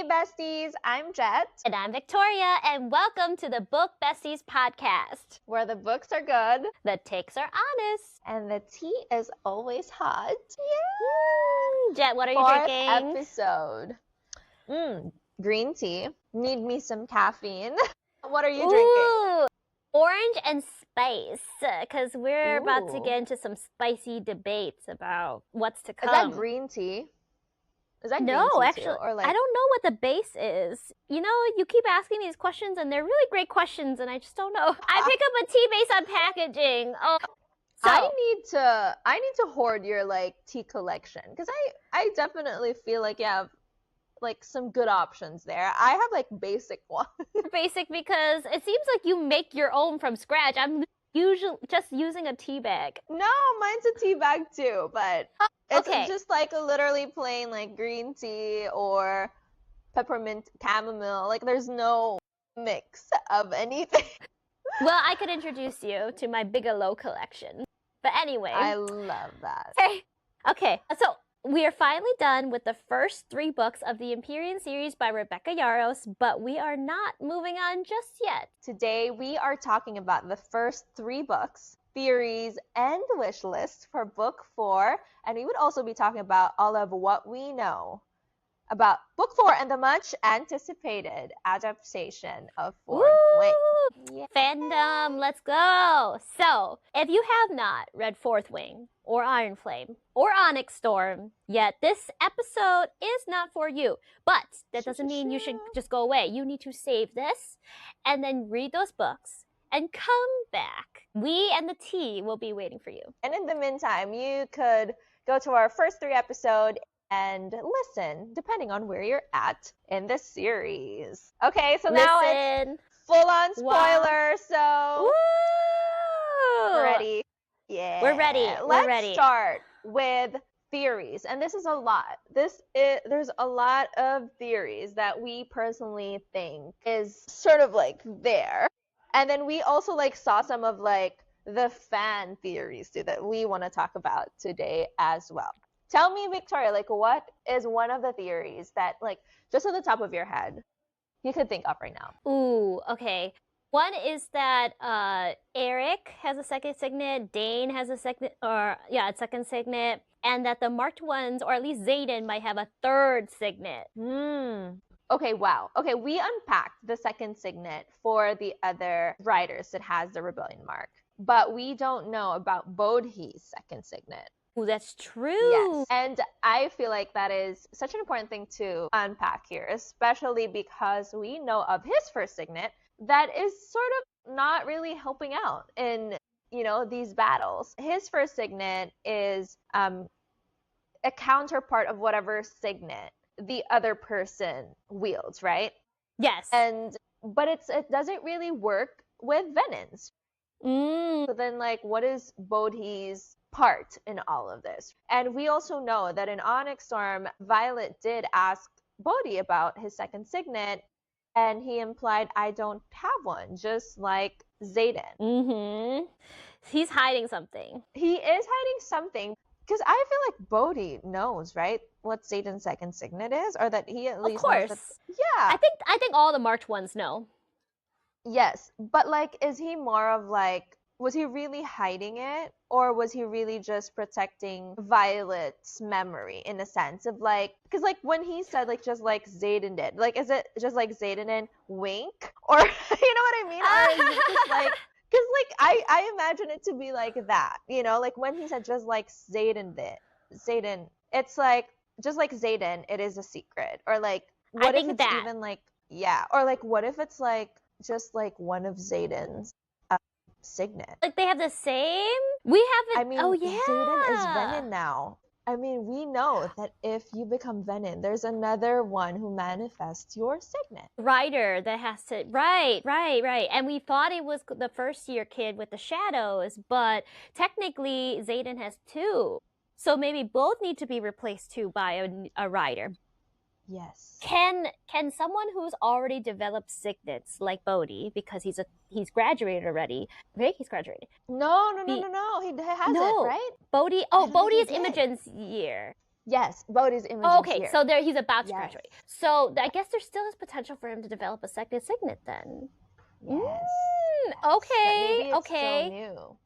Hey besties, I'm Jet. And I'm Victoria, and welcome to the Book Besteas Podcast, where the books are good, the takes are honest, and the tea is always hot. Yeah! Jet, what are you Fourth drinking? Episode. Green tea. Need me some caffeine. What are you drinking? Orange and spice, because we're about to get into some spicy debates about what's to come. Is that green tea? Is that no, green tea actually, too? Or like... I don't know what the base is. You know, you keep asking these questions, and they're really great questions, and I just don't know. I pick up a tea base on packaging. Oh, so, I need to hoard your like tea collection because I definitely feel like you have like some good options there. I have like basic ones. Basic because it seems like you make your own from scratch. I'm usually just using a tea bag. No, mine's a tea bag too, but it's just like a literally plain like green tea or peppermint chamomile. Like there's no mix of anything. Well, I could introduce you to my Bigelow collection. But anyway. I love that. Okay, so we are finally done with the first 3 books of the Empyrean series by Rebecca Yarros, but we are not moving on just yet. Today we are talking about the first 3 books, theories, and wish lists for book 4, and we would also be talking about all of what we know about book 4 and the much anticipated adaptation of Fourth Wing. Yeah. Fandom, let's go! So, if you have not read Fourth Wing, or Iron Flame, or Onyx Storm yet, this episode is not for you. But that doesn't mean you should just go away. You need to save this, and then read those books, and come back. We and the tea will be waiting for you. And in the meantime, you could go to our first 3 episodes and listen, depending on where you're at in the series. Okay, so now it's full-on spoiler, so Woo! Ready? Yeah. We're ready. Let's start with theories. And this is a lot. There's a lot of theories that we personally think is sort of like there. And then we also like saw some of like the fan theories too that we want to talk about today as well. Tell me, Victoria, like what is one of the theories that like just at the top of your head you could think of right now? Ooh, okay. One is that Eric has a second signet, Dane has a second signet, and that the marked ones, or at least Xaden, might have a third signet. Okay, wow. Okay, we unpacked the second signet for the other writers that has the rebellion mark, but we don't know about Bodhi's second signet. Oh, that's true. Yes, and I feel like that is such an important thing to unpack here, especially because we know of his first signet that is sort of not really helping out in, you know, these battles. His first signet is a counterpart of whatever signet the other person wields, right? Yes. But it doesn't really work with Venon's. So then, like, what is Bodhi's part in all of this? And we also know that in Onyx Storm, Violet did ask Bodhi about his second signet, and he implied, I don't have one, just like Xaden. He's hiding something. He is hiding something, because I feel like Bodhi knows, right, what Xaden's second signet is, or that he at least knows. Of course. Yeah. I think all the marked ones know. Yes, but like, is he more of like, was he really hiding it, or was he really just protecting Violet's memory in a sense of like, because like when he said like just like Xaden did, like is it just like Xaden and wink, or you know what I mean? Or is it just like, because like I imagine it to be like that, you know, like when he said just like Xaden did, Xaden, it's like just like Xaden, it is a secret, or like what if it's even like or like what if it's like just like one of Xaden's signet. Like they have the same? We haven't. I mean, Xaden is Venom now. I mean, we know that if you become Venom, there's another one who manifests your signet. Rider that has to. Right. And we thought it was the first year kid with the shadows, but technically Xaden has 2. So maybe both need to be replaced too by a rider. Yes. Can someone who's already developed signets like Bodhi, because he's graduated already? Right? He's graduated. No. He hasn't, right? Bodhi. Oh, Bodhi is Imogen's year. Yes, Bodhi's image Oh, is okay, here. so there he's about to Yes. graduate. So I guess there still is potential for him to develop a second signet then. Yes. Okay, Maybe it's okay. still new.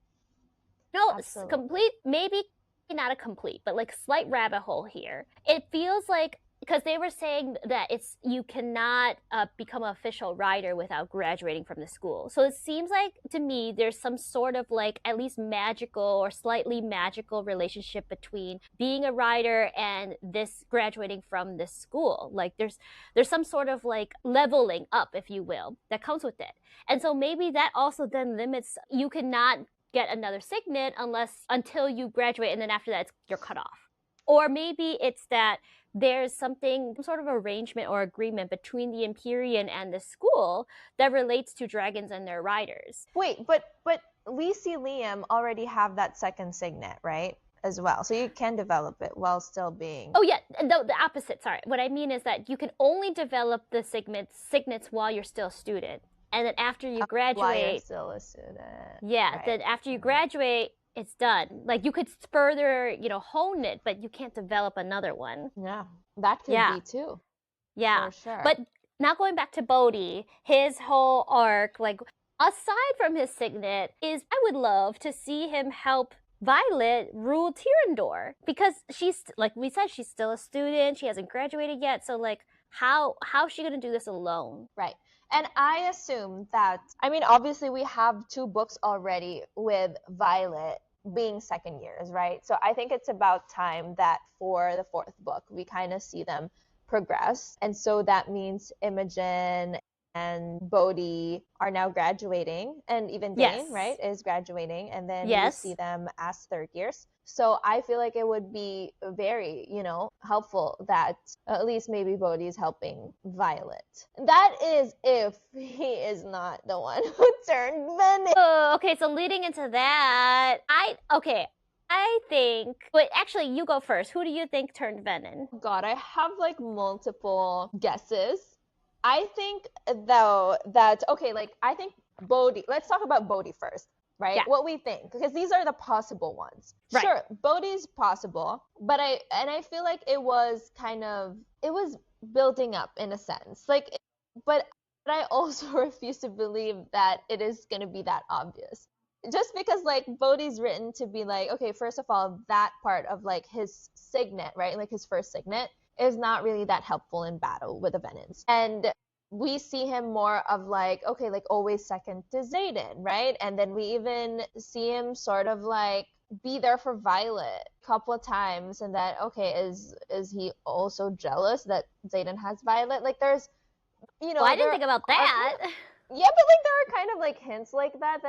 No, Absolutely. complete, maybe not a complete, but like slight rabbit hole here. It feels like, because they were saying that you cannot become an official writer without graduating from the school. So it seems like to me there's some sort of like at least magical or slightly magical relationship between being a writer and this graduating from this school. Like there's some sort of like leveling up, if you will, that comes with it. And so maybe that also then limits, you cannot get another signet until you graduate, and then after that you're cut off. Or maybe it's that there's some sort of arrangement or agreement between the Empyrean and the school that relates to dragons and their riders. Wait, but we see Liam already have that second signet, right? As well. So you can develop it while still being... Oh yeah, the opposite, sorry. What I mean is that you can only develop the signets while you're still a student. And then after you graduate... While you're still a student. Yeah, right. Then after you graduate, it's done. Like you could further, hone it, but you can't develop another one. Yeah, that could be too. Yeah, for sure. But now going back to Bodhi, his whole arc, like aside from his signet, I would love to see him help Violet rule Tyrandor, because she's, like we said, she's still a student. She hasn't graduated yet. So like, how is she gonna do this alone? Right. And I assume that, obviously we have 2 books already with Violet being second years, right? So I think it's about time that for the 4th book, we kind of see them progress. And so that means Imogen and Bodhi are now graduating, and even Dane, right, is graduating, and then we see them as 3rd years. So I feel like it would be very, helpful that at least maybe Bodhi is helping Violet. That is if he is not the one who turned Venom. Oh, okay, so leading into that, I think... Wait, actually, you go first. Who do you think turned Venom? God, I have like multiple guesses. I think, though, that, I think Bodhi... Let's talk about Bodhi first. Right? Yeah. What we think, because these are the possible ones. Right. Sure, Bodhi's possible, but I feel like it was building up in a sense. But I also refuse to believe that it is going to be that obvious. Just because Bodhi's written to be okay, first of all, that part of his signet, right? His first signet is not really that helpful in battle with the Venons. And we see him more of always second to Xaden, right? And then we even see him sort of be there for Violet a couple of times, and that is he also jealous that Xaden has Violet? There's I didn't think about that. Yeah, but there are kind of hints like that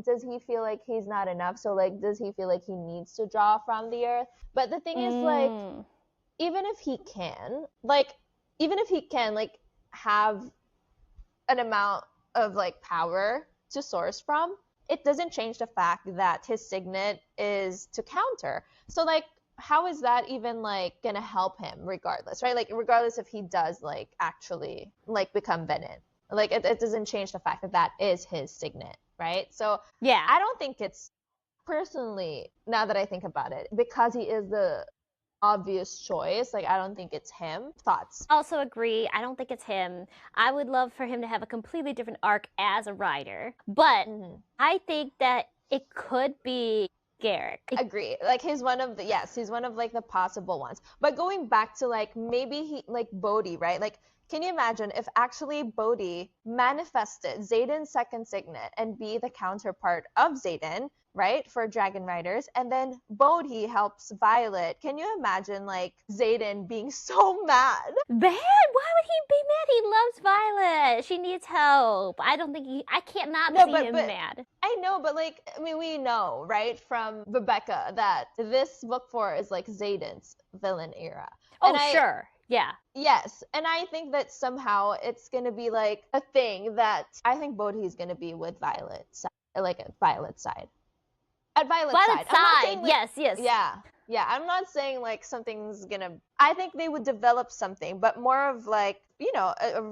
does he feel like he's not enough? So does he feel like he needs to draw from the earth? But the thing is even if he can have an amount of power to source from, it doesn't change the fact that his signet is to counter. So how is that even gonna help him regardless, right? Regardless if he does actually become Venom, it doesn't change the fact that that is his signet, right? So yeah, I don't think it's, personally, now that I think about it, because he is the obvious choice, I don't think it's him. Thoughts? Also agree. I don't think it's him. I would love for him to have a completely different arc as a writer, but I think that it could be Garrick. Agree. He's one of the possible ones. But going back to maybe he Bodhi, right? Can you imagine if actually Bodhi manifested Xaden's second signet and be the counterpart of Xaden, right, for Dragon Riders, and then Bodhi helps Violet? Can you imagine Xaden being so mad? Mad? Why would he be mad? He loves Violet. She needs help. I don't think I can't not see him mad. I know, but we know, right, from Rebecca that this book 4 is Xaden's villain era. Oh, sure. Yeah. Yes, and I think that somehow it's gonna be a thing that I think Bodhi's gonna be with Violet's side, at Violet's side. At Violet's side. Yes. Yeah. I'm not saying something's gonna. I think they would develop something, but more of a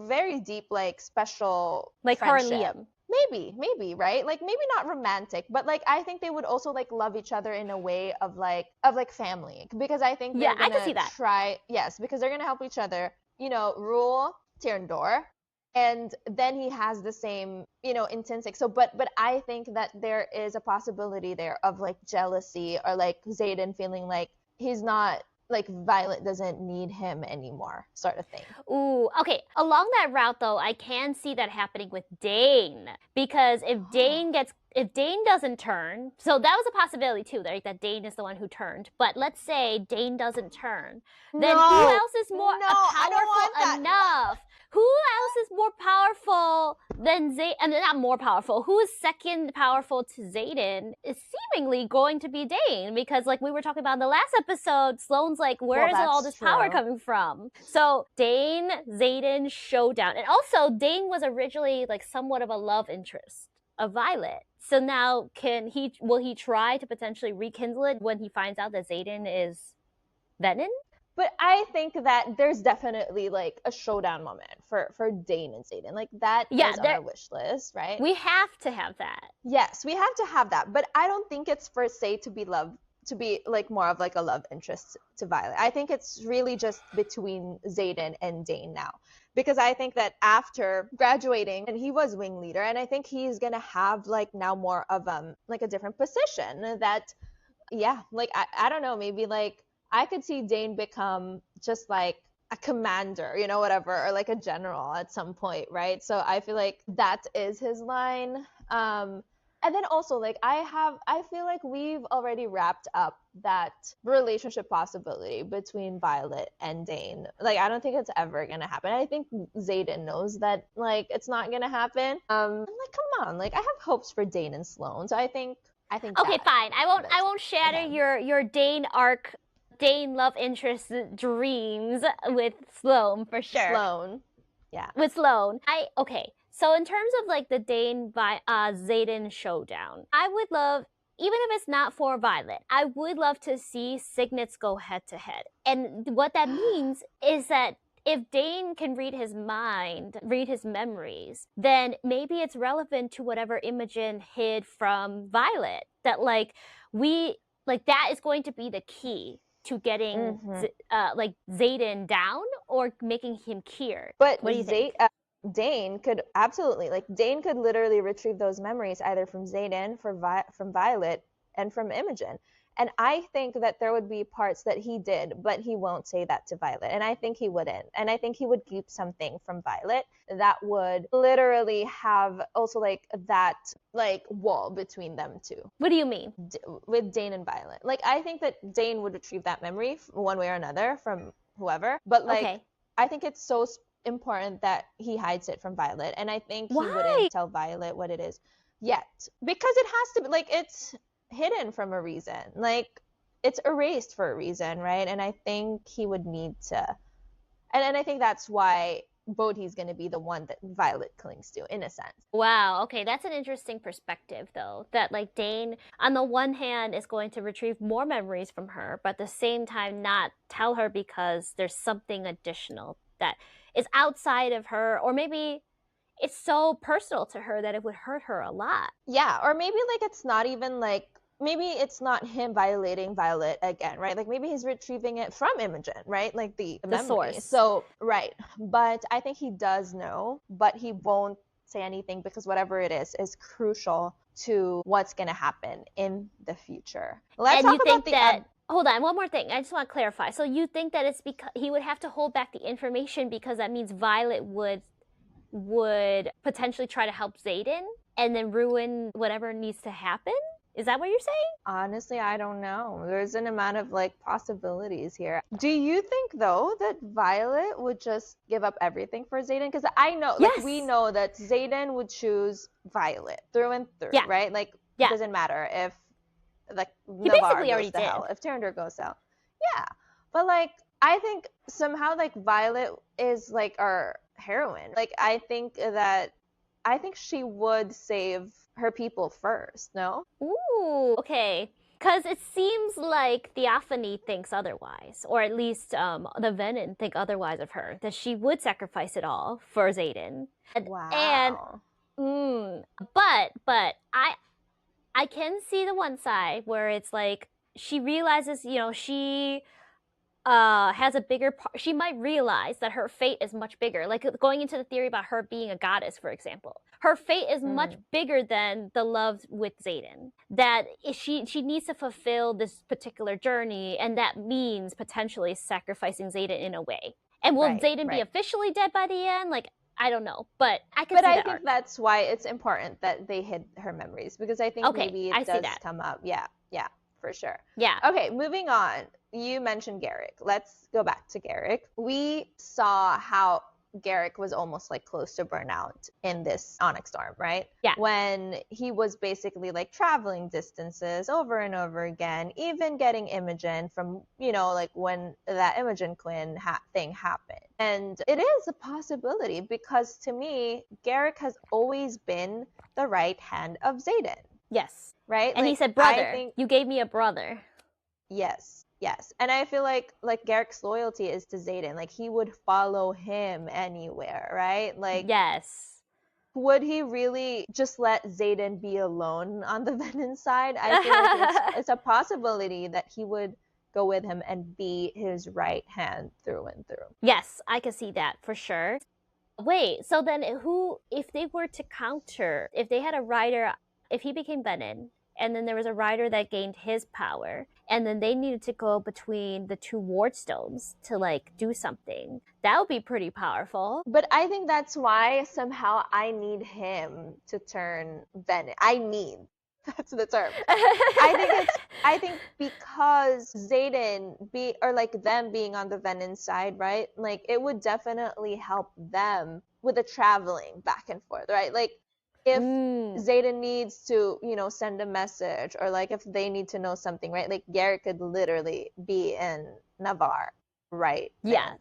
very deep special her and friendship. Liam. maybe, right? Like maybe not romantic, but like I think they would also like love each other in a way of like family, because I think Yeah, they're I can gonna see that. try, yes, because they're gonna help each other, rule Tyrandor, and then he has the same, intrinsic. So, but I think that there is a possibility there of like jealousy, or like Xaden feeling like he's not, like Violet doesn't need him anymore, sort of thing. Ooh, okay. Along that route, though, I can see that happening with Dane, because if Dane doesn't turn, so that was a possibility too, right? That Dane is the one who turned. But let's say Dane doesn't turn, then who No, else is more no, I don't want powerful that. enough? Who else is more powerful than Xaden? I mean, not more powerful. Who is second powerful to Xaden is seemingly going to be Dane, because, like we were talking about in the last episode, Sloane's like, where is all this power coming from? So Dane, Xaden showdown, and also Dane was originally like somewhat of a love interest of Violet. So now will he try to potentially rekindle it when he finds out that Xaden is Venom? But I think that there's definitely like a showdown moment for Dane and Xaden. Like that is on our wish list, right? We have to have that. Yes, we have to have that. But I don't think it's for say to be like more of like a love interest to Violet. I think it's really just between Xaden and Dane now. Because I think that after graduating, and he was wing leader, and I think he's gonna have like now more of like a different position that, yeah, like I don't know, maybe like I could see Dane become just like a commander, whatever, or like a general at some point, right? So I feel like that is his line. And then also like I feel like we've already wrapped up that relationship possibility between Violet and Dane. Like I don't think it's ever gonna happen. I think Xaden knows that like it's not gonna happen. I'm like, come on, like I have hopes for Dane and Sloane. So I think okay, fine. I won't shatter your Dane arc, Dane love interest dreams with Sloane for sure. Sloane. Yeah. With Sloane. Okay. So in terms of like the Dane by Xaden showdown, I would love, even if it's not for Violet, I would love to see signets go head to head. And what that means is that if Dane can read his mind, read his memories, then maybe it's relevant to whatever Imogen hid from Violet. That that is going to be the key to getting like Xaden down or making him cured. But what do you think? Dane could absolutely, like Dane could literally retrieve those memories either from Xaden, from Violet, and from Imogen. And I think that there would be parts that he did, but he won't say that to Violet. And I think he wouldn't. And I think he would keep something from Violet that would literally have also like that like wall between them two. What do you mean? With Dane and Violet. Like I think that Dane would retrieve that memory one way or another from whoever. But like I think it's so important that he hides it from Violet. And I think he wouldn't tell Violet what it is yet. Because it has to be like it's hidden from a reason, like it's erased for a reason, right? And I think he would need to, and I think that's why Bodhi's going to be the one that Violet clings to in a sense. Wow, okay, that's an interesting perspective though, that like Dane on the one hand is going to retrieve more memories from her, but at the same time not tell her because there's something additional that is outside of her, or maybe it's so personal to her that it would hurt her a lot. Yeah, or maybe like it's not even like, maybe it's not him violating Violet again, right? Like maybe he's retrieving it from Imogen, right? Like the source. So, right. But I think he does know, but he won't say anything because whatever it is crucial to what's going to happen in the future. Let's talk about the... Hold on, one more thing. I just want to clarify. So you think that it's because he would have to hold back the information because that means Violet would potentially try to help Xaden and then ruin whatever needs to happen? Is that what you're saying? Honestly, I don't know. There's an amount of like possibilities here. Do you think though that Violet would just give up everything for Xaden? Because I know, like we know that Xaden would choose Violet through and through, right? Like it doesn't matter if like he basically already did. Hell, if Tyrandor goes to hell. Yeah. But like I think somehow like Violet is like our heroine. Like I think she would save her people first, no? Ooh, okay. Because it seems like Theophany thinks otherwise, or at least the Venom think otherwise of her, that she would sacrifice it all for Xaden. Wow. But I can see the one side where it's like she realizes, she has a bigger part. She might realize that her fate is much bigger. Like going into the theory about her being a goddess, for example, her fate is much bigger than the love with Xaden. That she needs to fulfill this particular journey, and that means potentially sacrificing Xaden in a way. And will Xaden be officially dead by the end? Like, I don't know, but I can see that. But I think that's why it's important that they hid her memories, because I think maybe it does come up. Yeah, for sure. Yeah. Okay, moving on. You mentioned Garrick. Let's go back to Garrick. We saw how Garrick was almost like close to burnout in this Onyx Storm, right? Yeah. When he was basically like traveling distances over and over again, even getting Imogen from, like when that Imogen Quinn thing happened. And it is a possibility, because to me, Garrick has always been the right hand of Xaden. Yes. Right? And he said, brother, you gave me a brother. Yes. And I feel like Garrick's loyalty is to Xaden. Like, he would follow him anywhere, right? Like, yes. Would he really just let Xaden be alone on the Venom side? I feel like it's a possibility that he would go with him and be his right hand through and through. Yes, I can see that for sure. Wait, so then if they were to counter, if they had a rider, if he became Venom, and then there was a rider that gained his power, and then they needed to go between the two ward stones to like do something, that would be pretty powerful. But I think that's why somehow I need him to turn Venom. That's the term. I think because Xaden them being on the Venom side, right? Like, it would definitely help them with the traveling back and forth, right? Like, if Xaden needs to, send a message, or like if they need to know something, right? Like, Garrick could literally be in Navarre right then, right?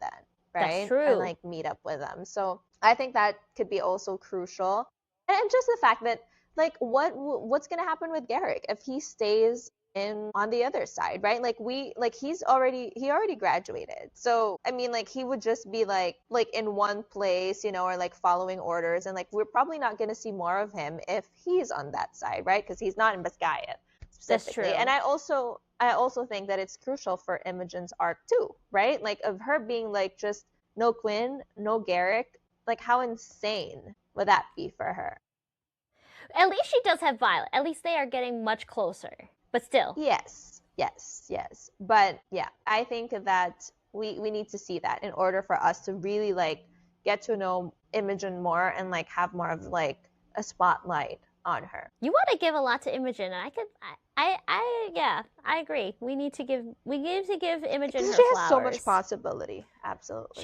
That's true. And like meet up with them. So I think that could be also crucial. And just the fact that, like, what's gonna happen with Garrick if he stays on the other side, right? Like, he already graduated. So I mean, like, he would just be like in one place, or like following orders, and like we're probably not gonna see more of him if he's on that side, right? Because he's not in Biscaya specifically. That's true. And I also think that it's crucial for Imogen's arc too, right? Like, of her being like just no Quinn, no Garrick. Like, how insane would that be for her? At least she does have Violet. At least they are getting much closer. But still. Yes. But yeah, I think that we need to see that in order for us to really like get to know Imogen more and like have more of like a spotlight on her. You want to give a lot to Imogen, and I agree. We need to give Imogen her flowers. She has so much possibility. Absolutely.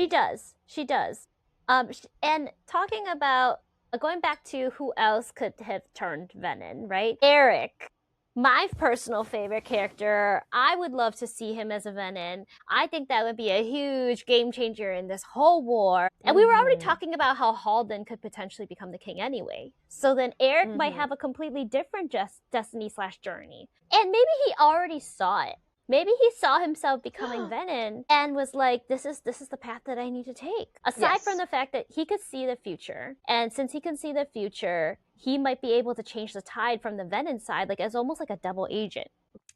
She does. And talking about going back to who else could have turned Venom, right? Eric, my personal favorite character. I would love to see him as a Venom. I think that would be a huge game changer in this whole war. And we were already talking about how Halden could potentially become the king anyway. So then Eric might have a completely different destiny/journey. And maybe he already saw it. Maybe he saw himself becoming Venom and was like, this is the path that I need to take. Aside from the fact that he could see the future. And since he can see the future, he might be able to change the tide from the Venom side, like as almost like a double agent.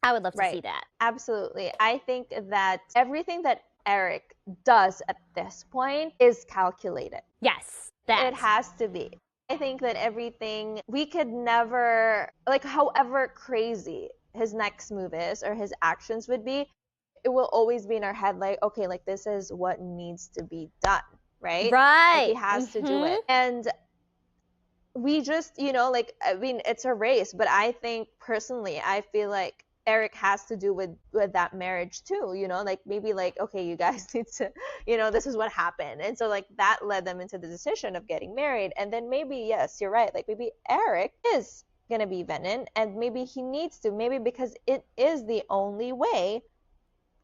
I would love to see that. Absolutely. I think that everything that Eric does at this point is calculated. Yes. It has to be. I think that everything, we could never, like, however crazy his next move is or his actions would be, it will always be in our head like, okay, like, this is what needs to be done, right? Like, he has to do it. And we just, like, I mean, it's a race, but I think personally, I feel like Eric has to do with that marriage too, like, maybe like, okay, you guys need to, this is what happened. And so like that led them into the decision of getting married. And then maybe, yes, you're right, like maybe Eric is gonna be Venom, and maybe he needs to, maybe because it is the only way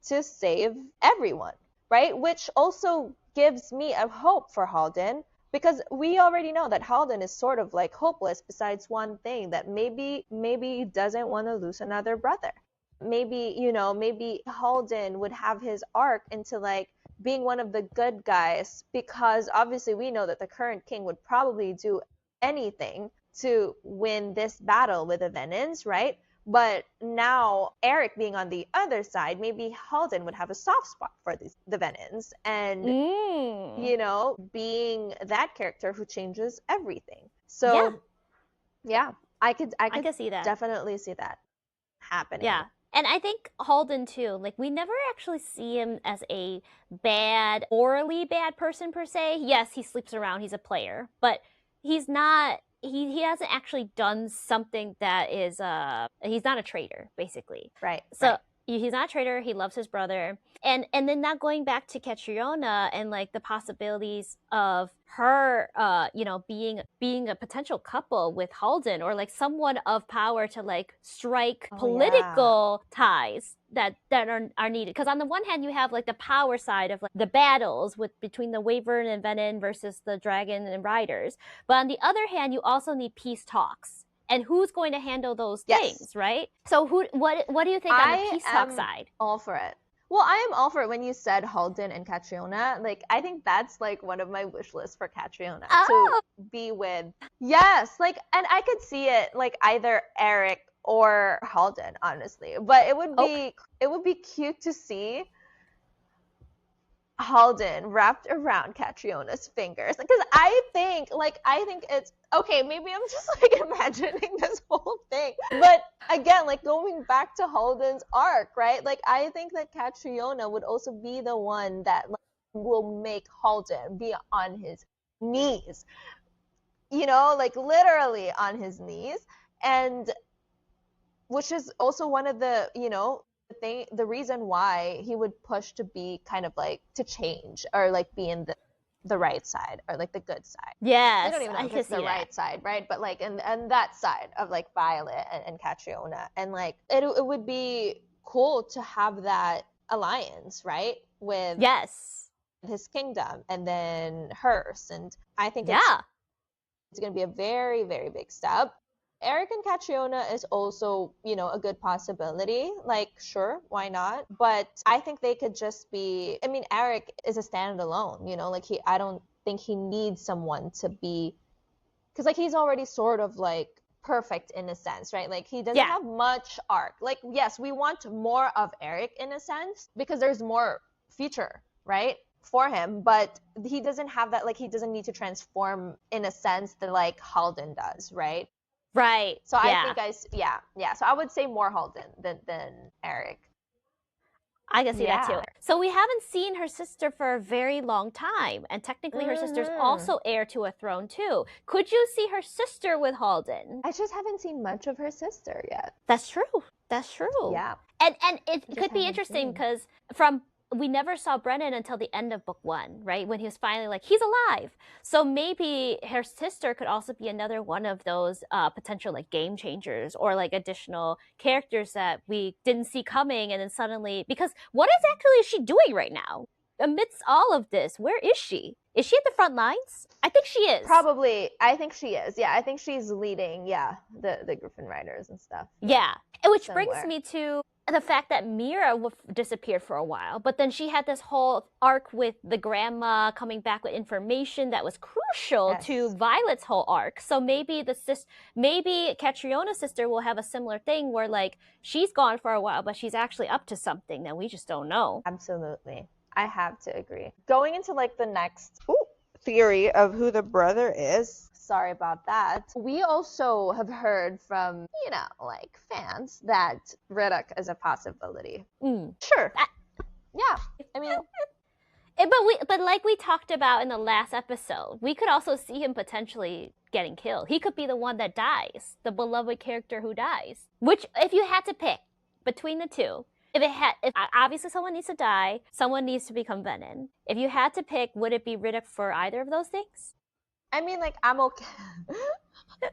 to save everyone, right? Which also gives me a hope for Halden, because we already know that Halden is sort of like hopeless besides one thing, that maybe he doesn't want to lose another brother. Maybe, maybe Halden would have his arc into like being one of the good guys, because obviously we know that the current king would probably do anything to win this battle with the Venons, right? But now Eric being on the other side, maybe Halden would have a soft spot for the Venons, and you know, being that character who changes everything. So yeah, I could see that. Definitely see that happening. Yeah. And I think Halden too, like we never actually see him as a bad, morally bad person per se. Yes, he sleeps around, he's a player, but he's not, he hasn't actually done something that is, he's not a traitor, basically. Right. So he's not a traitor, he loves his brother. And then now going back to Catriona and like the possibilities of her, you know, being a potential couple with Halden, or like someone of power to like strike political ties that are needed. Because on the one hand, you have like the power side of like the battles between the Wyvern and Venom versus the Dragon and Riders. But on the other hand, you also need peace talks. And who's going to handle those things, right? So what do you think on the peace talk side? All for it. Well, I am all for it. When you said Halden and Catriona, like I think that's like one of my wish lists for Catriona to be with. Yes, like, and I could see it like either Eric or Halden, honestly. But it would be cute to see Halden wrapped around Catriona's fingers, because I think it's okay, maybe I'm just like imagining this whole thing, but again, like going back to Halden's arc, right? Like I think that Catriona would also be the one that like, will make Halden be on his knees, you know, like literally on his knees, and which is also one of the, you know, the reason why he would push to be kind of like to change or like be in the right side or like the good side. Yes, I don't even know if it's the right side, right? But like and that side of like Violet and Catriona, and like it would be cool to have that alliance, right? With his kingdom and then hers, and I think it's going to be a very, very big step. Eric and Catriona is also, you know, a good possibility. Like, sure, why not? But I think they could just be, I mean, Eric is a standalone, you know, like I don't think he needs someone to be, because like he's already sort of like perfect in a sense, right? Like he doesn't have much arc. Like, yes, we want more of Eric in a sense because there's more future, right? For him, but he doesn't have that, like he doesn't need to transform in a sense that like Halden does, right? Right. So I think so I would say more Halden than Eric. I can see that too. So we haven't seen her sister for a very long time, and technically her sister's also heir to a throne too. Could you see her sister with Halden? I just haven't seen much of her sister yet. That's true. Yeah. And it could be interesting because we never saw Brennan until the end of book 1, right? When he was finally like, he's alive. So maybe her sister could also be another one of those potential like game changers or like additional characters that we didn't see coming. And then suddenly, because what exactly is she doing right now? Amidst all of this, where is she? Is she at the front lines? I think she is. Probably. I think she is. Yeah, I think she's leading, the Griffin Riders and stuff. Yeah. Which brings me to the fact that Mira disappeared for a while, but then she had this whole arc with the grandma coming back with information that was crucial to Violet's whole arc. So maybe maybe Catriona's sister will have a similar thing where like she's gone for a while, but she's actually up to something that we just don't know. Absolutely. I have to agree. Going into like the next theory of who the brother is. Sorry about that. We also have heard from, you know, like fans that Riddick is a possibility. Sure. Yeah. I mean, but like we talked about in the last episode, we could also see him potentially getting killed. He could be the one that dies, the beloved character who dies. Which, if you had to pick between the two, if obviously someone needs to die, someone needs to become Venom. If you had to pick, would it be Riddick for either of those things? I mean, like, I'm okay. I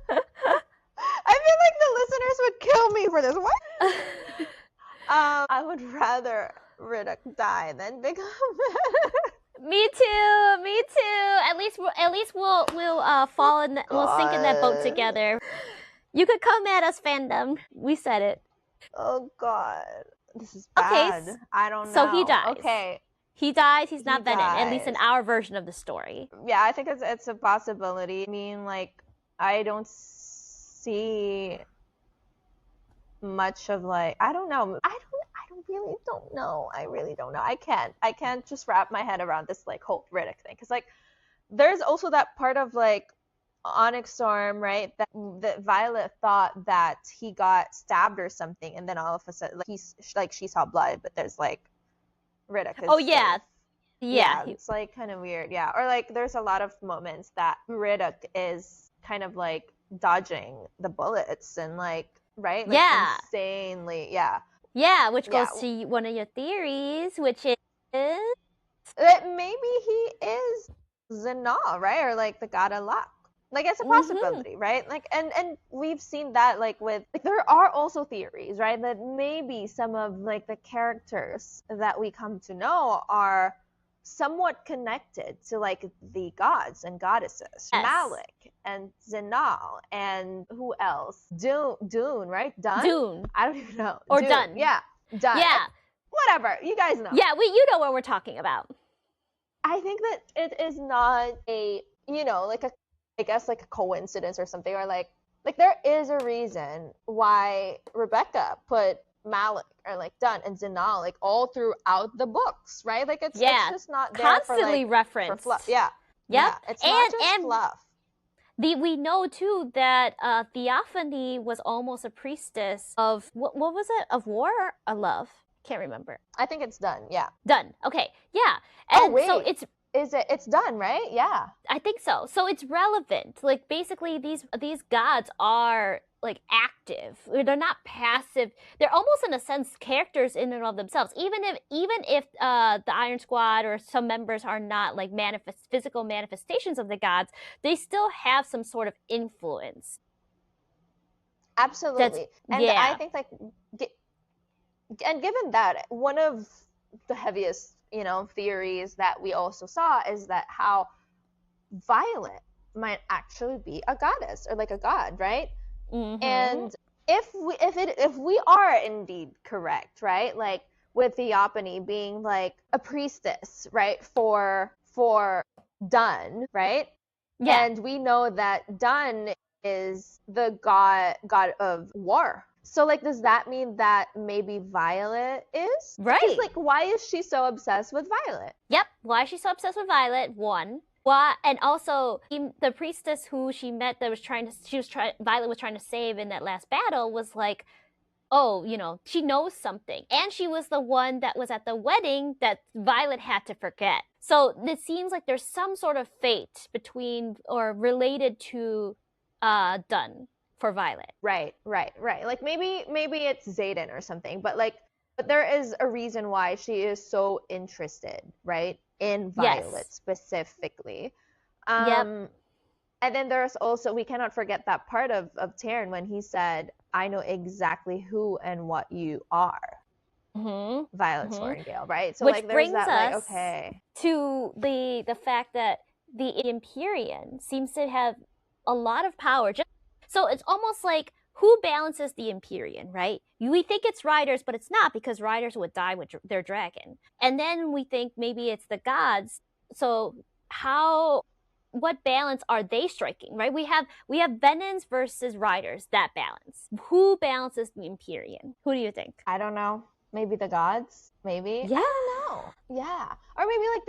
feel like the listeners would kill me for this. What? I would rather Riddick die than become Venom. Me too. At least we'll fall in. We'll sink in that boat together. You could come at us, fandom. We said it. Oh God, this is bad. I don't know. So he dies. Okay, He dies, he's not He venom, at least in dies. our version of the story. Yeah, I think it's a possibility. I mean, like, I don't see much of like, I don't know. I really don't know. I really don't know. I can't just wrap my head around this like whole Riddick thing, because like there's also that part of like Onyx Storm, right? That Violet thought that he got stabbed or something, and then all of a sudden, like she saw blood, but there's like Riddick is Oh yeah, safe. yeah. It's like kind of weird. Yeah, or like there's a lot of moments that Riddick is kind of like dodging the bullets and like, right? Like Yeah. insanely, yeah. Yeah, which goes to one of your theories, which is that maybe he is Zanal, right? Or like the god of luck. Like it's a possibility, right? Like and we've seen that like with like there are also theories, right? That maybe some of like the characters that we come to know are somewhat connected to like the gods and goddesses. Yes. Malik and Zanal and who else? Dune, right? Dune. I don't even know. Or Dun. Yeah. Dun. Yeah. Whatever. You guys know. Yeah, you know what we're talking about. I think that it is not a, you know, like a, I guess like a coincidence or something, or like there is a reason why Rebecca put Malik or like Dun and Zanal like all throughout the books, right? Like it's just not there constantly for, like, referenced. for fluff. Yeah. It's not just fluff. We know too that Theophany was almost a priestess of what was it? Of war or a love? Can't remember. I think it's Dun. Yeah. Dun. Okay. Yeah. And so it's Dun, right? Yeah. I think so. So it's relevant. Like basically these gods are like active. They're not passive. They're almost in a sense characters in and of themselves. Even if the Iron Squad or some members are not like physical manifestations of the gods, they still have some sort of influence. Absolutely. I think like and given that, one of the heaviest, you know, theories that we also saw is that how Violet might actually be a goddess or like a god, right? Mm-hmm. And if we are indeed correct, right? Like with Theophany being like a priestess, right? For Dun, right? Yeah. And we know that Dun is the god of war. So like, does that mean that maybe Violet is? Right. Because like, why is she so obsessed with Violet? Yep. Why is she so obsessed with Violet? One. Why? And also, the priestess who she met that was Violet was trying to save in that last battle was like, oh, you know, she knows something. And she was the one that was at the wedding that Violet had to forget. So it seems like there's some sort of fate between or related to Dun for Violet. Right. Like maybe it's Xaden or something, but there is a reason why she is so interested, right, in Violet specifically. Yep. And then there's also, we cannot forget that part of Taryn when he said, I know exactly who and what you are. Mm-hmm. Violet Sorrengail, right? So which like there's brings that us like, okay, to the fact that the Empyrean seems to have a lot of power. So it's almost like, who balances the Empyrean, right? We think it's riders, but it's not, because riders would die with their dragon. And then we think maybe it's the gods. So what balance are they striking, right? We have Venons versus riders, that balance. Who balances the Empyrean? Who do you think? I don't know. Maybe the gods? Maybe? Yeah. I don't know. Yeah. Or maybe like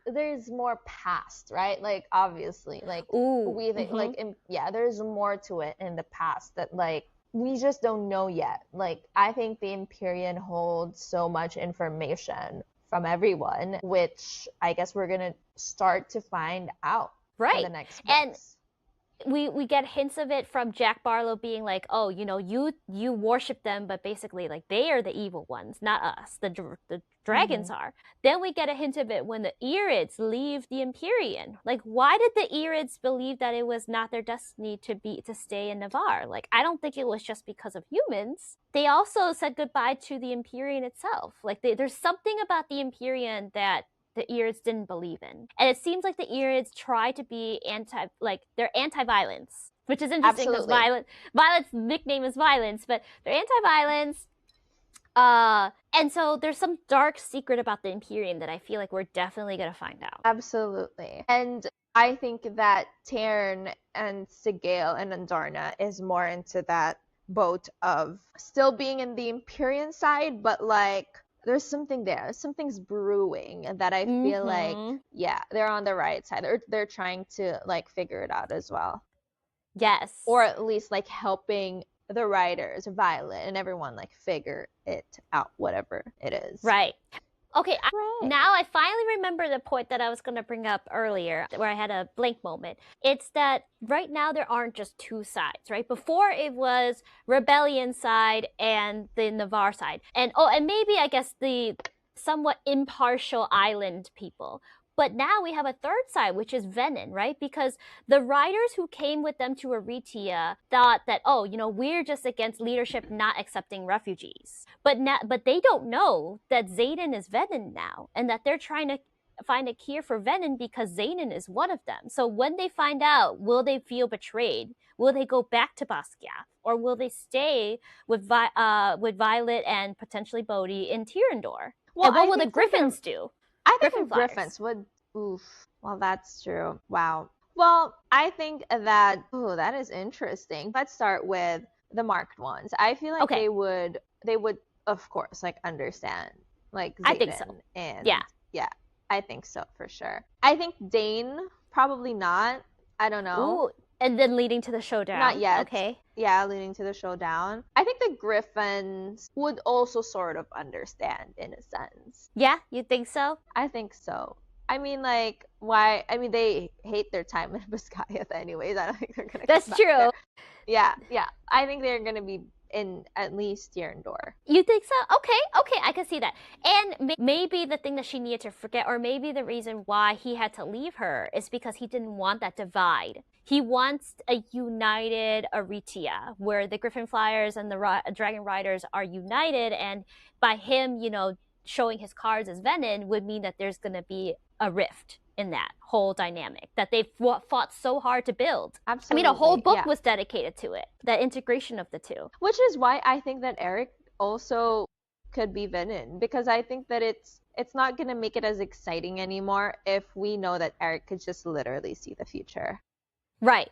there's more past, right? Like obviously, like we think there's more to it in the past that like we just don't know yet. Like I think the Empyrean holds so much information from everyone, which I guess we're gonna start to find out in the next books. And we get hints of it from Jack Barlow being like, oh, you know, you worship them, but basically like they are the evil ones, not us. The dragons are. Then we get a hint of it when the Irids leave the Empyrean. Like, why did the Irids believe that it was not their destiny to stay in Navarre? Like, I don't think it was just because of humans. They also said goodbye to the Empyrean itself. Like, there's something about the Empyrean that the Irids didn't believe in. And it seems like the Irids try to be they're anti-violence, which is interesting because Violet's nickname is Violence, but they're anti-violence. And so there's some dark secret about the Empyrean that I feel like we're definitely gonna find out. Absolutely. And I think that Tairn and Sigale and Andarna is more into that boat of still being in the Empyrean side, but like there's something there. Something's brewing that I feel like, yeah, they're on the right side. They're trying to like figure it out as well. Yes. Or at least like helping the writers, Violet and everyone, like figure it out, whatever it is. Right. Okay, Right. now I finally remember the point that I was going to bring up earlier, where I had a blank moment. It's that right now there aren't just two sides, right? Before it was Rebellion side and the Navarre side. And maybe I guess the somewhat impartial island people. But now we have a third side, which is Venin, right? Because the riders who came with them to Aritia thought that, oh, you know, we're just against leadership not accepting refugees. But they don't know that Xaden is Venin now, and that they're trying to find a cure for Venin because Xaden is one of them. So when they find out, will they feel betrayed? Will they go back to Basquiat? Or will they stay with Violet and potentially Bodhi in Tyrandor? Well, and what will the Griffins do? I think the Griffins would. Oof. Well, that's true. Wow. Well, I think that. Oh, that is interesting. Let's start with the marked ones. I feel like they would, of course, like understand, like Xaden. I think so. And yeah, I think so for sure. I think Dane probably not. I don't know. Ooh, and then leading to the showdown. Not yet. Okay. Yeah, leading to the showdown. I think the Griffins would also sort of understand in a sense. Yeah, you think so? I think so. I mean, like, why? I mean, they hate their time in Basquiat anyways. I don't think they're going to That's true. There. Yeah. I think they're going to be in at least Tyrandor. You think so? Okay, I can see that. And maybe the thing that she needed to forget, or maybe the reason why he had to leave her, is because he didn't want that divide. He wants a united Aritia, where the Griffin Flyers and the Dragon Riders are united, and by him, you know, showing his cards as Venin would mean that there's going to be a rift in that whole dynamic that they've fought so hard to build. Absolutely. I mean, a whole book was dedicated to it, that integration of the two. Which is why I think that Eric also could be Venin, because I think that it's not going to make it as exciting anymore if we know that Eric could just literally see the future. Right.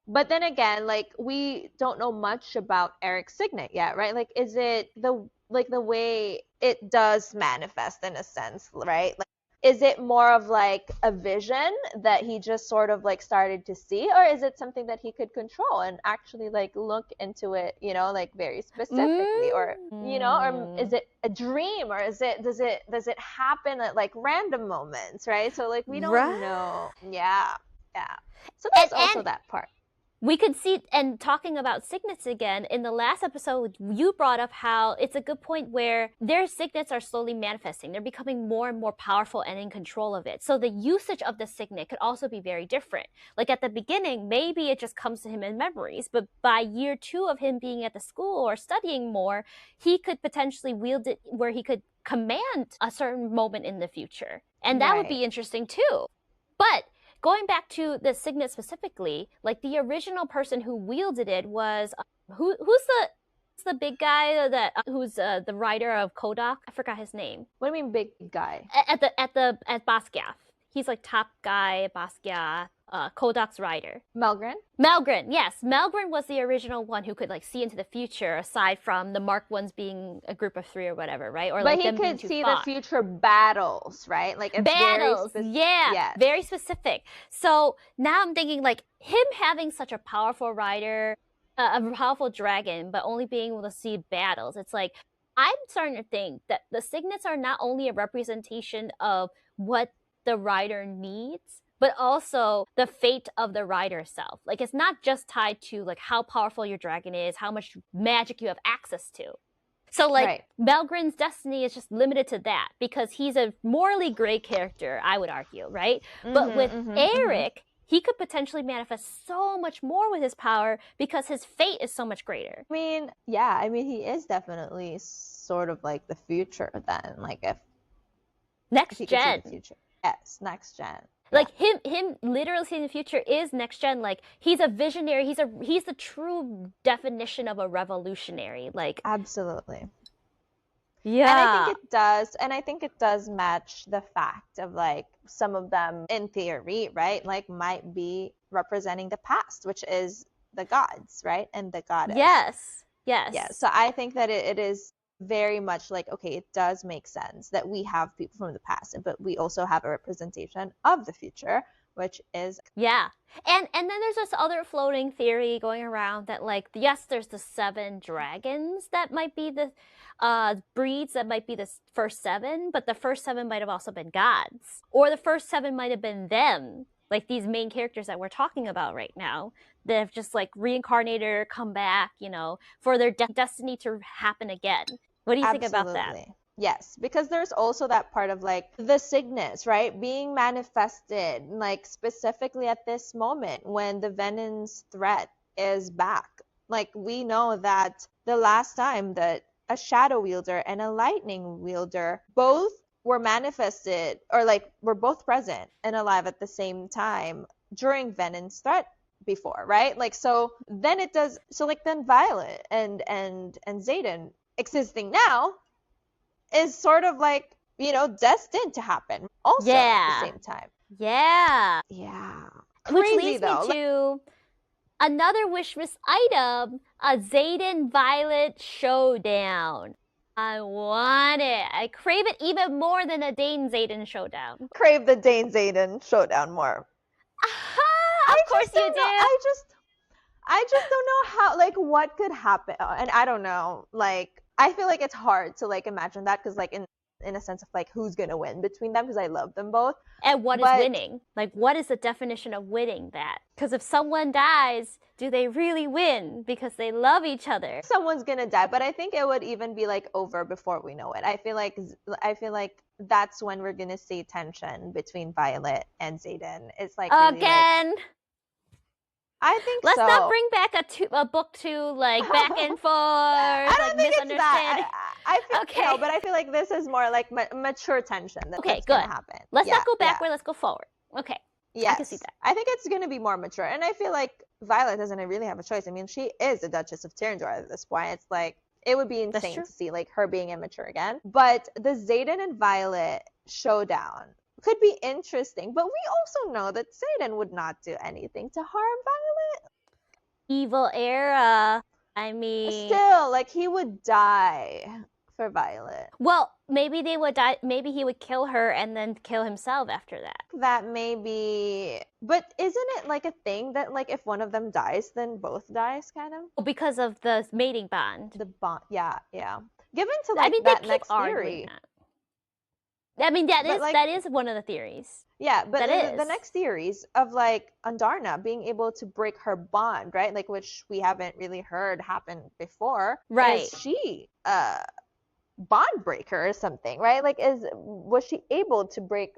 But then again, like, we don't know much about Eric's signet yet, right? Like, is it the way it does manifest in a sense, right? Like, is it more of like a vision that he just sort of like started to see, or is it something that he could control and actually like look into it, you know, like very specifically, or you know, or is it a dream, or does it happen at like random moments, right? So like we don't know. Yeah. So there's also that part. We could see, and talking about signets again, in the last episode, you brought up how it's a good point where their signets are slowly manifesting. They're becoming more and more powerful and in control of it. So the usage of the signet could also be very different. Like at the beginning, maybe it just comes to him in memories, but by year 2 of him being at the school or studying more, he could potentially wield it where he could command a certain moment in the future. And that would be interesting too. But going back to the signet specifically, like the original person who wielded it was who's the big guy that who's the writer of Kodak? I forgot his name. What do you mean big guy? At Basquiat. He's like top guy at Basquiat. Kodak's writer. Malgren, yes. Malgren was the original one who could like see into the future, aside from the marked ones being a group of 3 or whatever, right? Or but like he could see the future battles, right? Like it's battles, very specific. So now I'm thinking like him having such a powerful rider, a powerful dragon, but only being able to see battles. It's like I'm starting to think that the signets are not only a representation of what the rider needs, but also the fate of the rider self. Like it's not just tied to like how powerful your dragon is, how much magic you have access to. So like Malgren's destiny is just limited to that because he's a morally gray character, I would argue, right? But with Eric, he could potentially manifest so much more with his power because his fate is so much greater. I mean, he is definitely sort of like the future then. Like if next gen. Yes, next gen. Like him literally seeing the future is next gen. Like he's a visionary. He's the true definition of a revolutionary. Like absolutely. Yeah. And I think it does match the fact of like some of them in theory, right? Like might be representing the past, which is the gods, right? And the goddess. Yes. Yeah. So I think that it is very much like, okay, it does make sense that we have people from the past, but we also have a representation of the future, which is yeah. And then there's this other floating theory going around that like yes, there's the 7 dragons that might be the breeds that might be the first 7, but the first 7 might have also been gods, or the first 7 might have been them, like these main characters that we're talking about right now, that have just like reincarnated or come back, you know, for their destiny to happen again. What do you think about that? Yes, because there's also that part of like the Cygnus, right? Being manifested, like specifically at this moment when the Venon's threat is back. Like we know that the last time that a shadow wielder and a lightning wielder both were manifested, or like were both present and alive at the same time during Venon's threat before, right? Like so then it does, so like then Violet and Xaden existing now is sort of like, you know, destined to happen also at the same time. Yeah. Crazy, which leads though. me to another wish list item, a Xaden Violet showdown. I want it. I crave it even more than a Dane Xaden showdown. Crave the Dane Xaden showdown more. Of course you do. I just don't know how, like, what could happen. And I don't know, like, I feel like it's hard to, like, imagine that because, like, in a sense of, like, who's going to win between them because I love them both. And what is winning? Like, what is the definition of winning that? Because if someone dies, do they really win because they love each other? Someone's going to die, but I think it would even be, like, over before we know it. I feel like that's when we're going to see tension between Violet and Xaden. It's, like, really, again. Like, I think Let's so. not bring back a book to like back and forth. I don't think it's that. I feel okay. No, but I feel like this is more like mature tension. That's good. Gonna happen. Let's not go backward. Let's go forward. Okay. Yes. I can see that. I think it's going to be more mature, and I feel like Violet doesn't really have a choice. I mean, she is the Duchess of Tyrandor at this point. It's like it would be insane to see like her being immature again. But the Xaden and Violet showdown could be interesting, but we also know that Xaden would not do anything to harm Violet. Evil era. I mean, still, like he would die for Violet. Well, maybe they would die. Maybe he would kill her and then kill himself after that. That may be, but isn't it like a thing that like if one of them dies, then both dies, kind of? Well, because of the mating bond. The bond, yeah. Given to like that next theory. That. I mean, that is one of the theories. Yeah, but the next theories of like Andarna being able to break her bond, right? Like which we haven't really heard happen before. Right. Is she bond breaker or something, right? Like was she able to break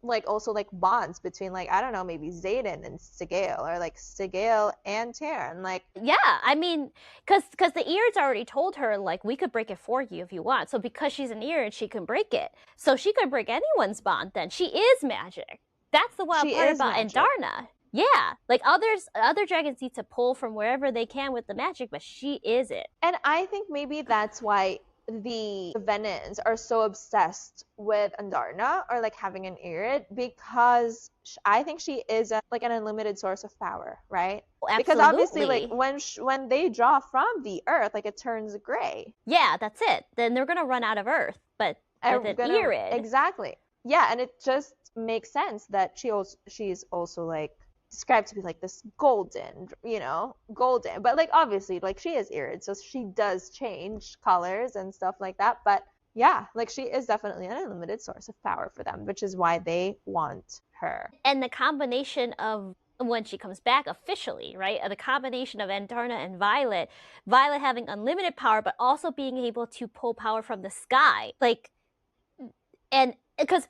like also like bonds between like I don't know, maybe Xaden and Sigale, or like Sigale and Taryn, like yeah, I mean because the Eareds already told her like we could break it for you if you want, so because she's an Eared she can break it, so she could break anyone's bond. Then she is magic. That's the wild part about Andarna. Yeah, like other dragons need to pull from wherever they can with the magic, but she is it. And I think maybe that's why the Venons are so obsessed with Andarna, or like having an Eared, because I think she is like an unlimited source of power, right? Absolutely. Because obviously like when they draw from the earth, like it turns gray. Yeah, that's it. Then they're gonna run out of earth, but with an Eared. Exactly. Yeah, and it just makes sense that she's also like described to be like this golden, but like obviously like she is Eared, so she does change colors and stuff like that, but yeah, like she is definitely an unlimited source of power for them, which is why they want her. And the combination of when she comes back officially, right? The combination of Andarna and Violet having unlimited power, but also being able to pull power from the sky, like, and because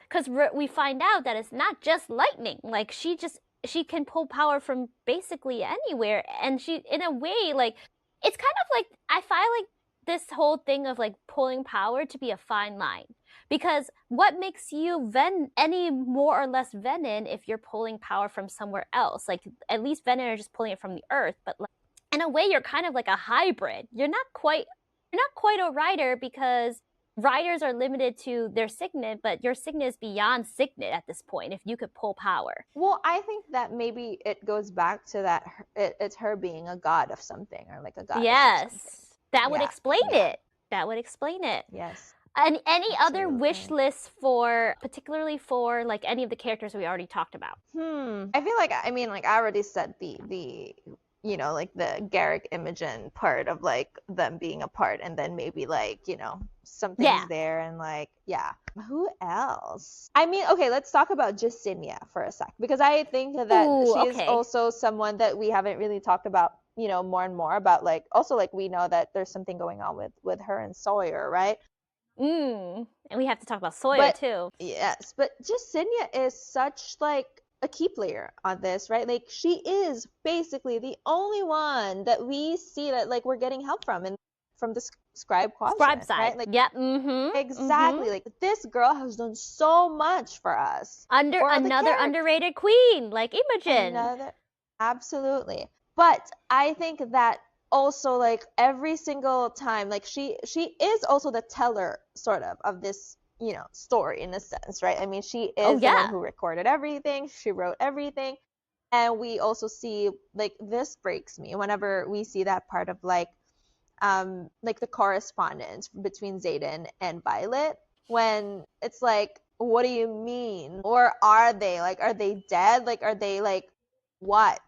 we find out that it's not just lightning, like she can pull power from basically anywhere, and she, in a way, like, it's kind of like, I find like this whole thing of like pulling power to be a fine line, because what makes you any more or less Venom if you're pulling power from somewhere else? Like, at least Venom are just pulling it from the earth, but like, in a way you're kind of like a hybrid. You're not quite a rider because riders are limited to their signet, but your signet is beyond signet at this point if you could pull power. Well, I think that maybe it goes back to that it's her being a god of something, or like a goddess of something. Yes. That would Yeah, explain yeah. it. That would explain it. Yes. And any other Absolutely. wish lists for, particularly for like any of the characters we already talked about? I feel like, I mean, like I already said the you know, like the Garrick Imogen part of like them being apart, and then maybe like, you know, something's Yeah. there, and like, yeah. Who else? I mean, okay, let's talk about Justinia for a sec, because I think that Ooh, she is okay. also someone that we haven't really talked about, you know, more and more about. Like, also, like, we know that there's something going on with her and Sawyer, right? And we have to talk about Sawyer But too. yes, but Justinia is such like a key player on this, right? Like, she is basically the only one that we see that like we're getting help from, and from the scribe quadrant, Scribe side. right? Like, yep. exactly. Like, this girl has done so much for us. Under Or the another character- underrated queen like Imogen. Absolutely. But I think that also, like, every single time, like, she is also the teller sort of this, you know, story in a sense, right? I mean, she is the one who recorded everything, she wrote everything. And we also see, like, this breaks me whenever we see that part of like the correspondence between Xaden and Violet, when it's like, what do you mean? Or are they dead? Like, are they like, what?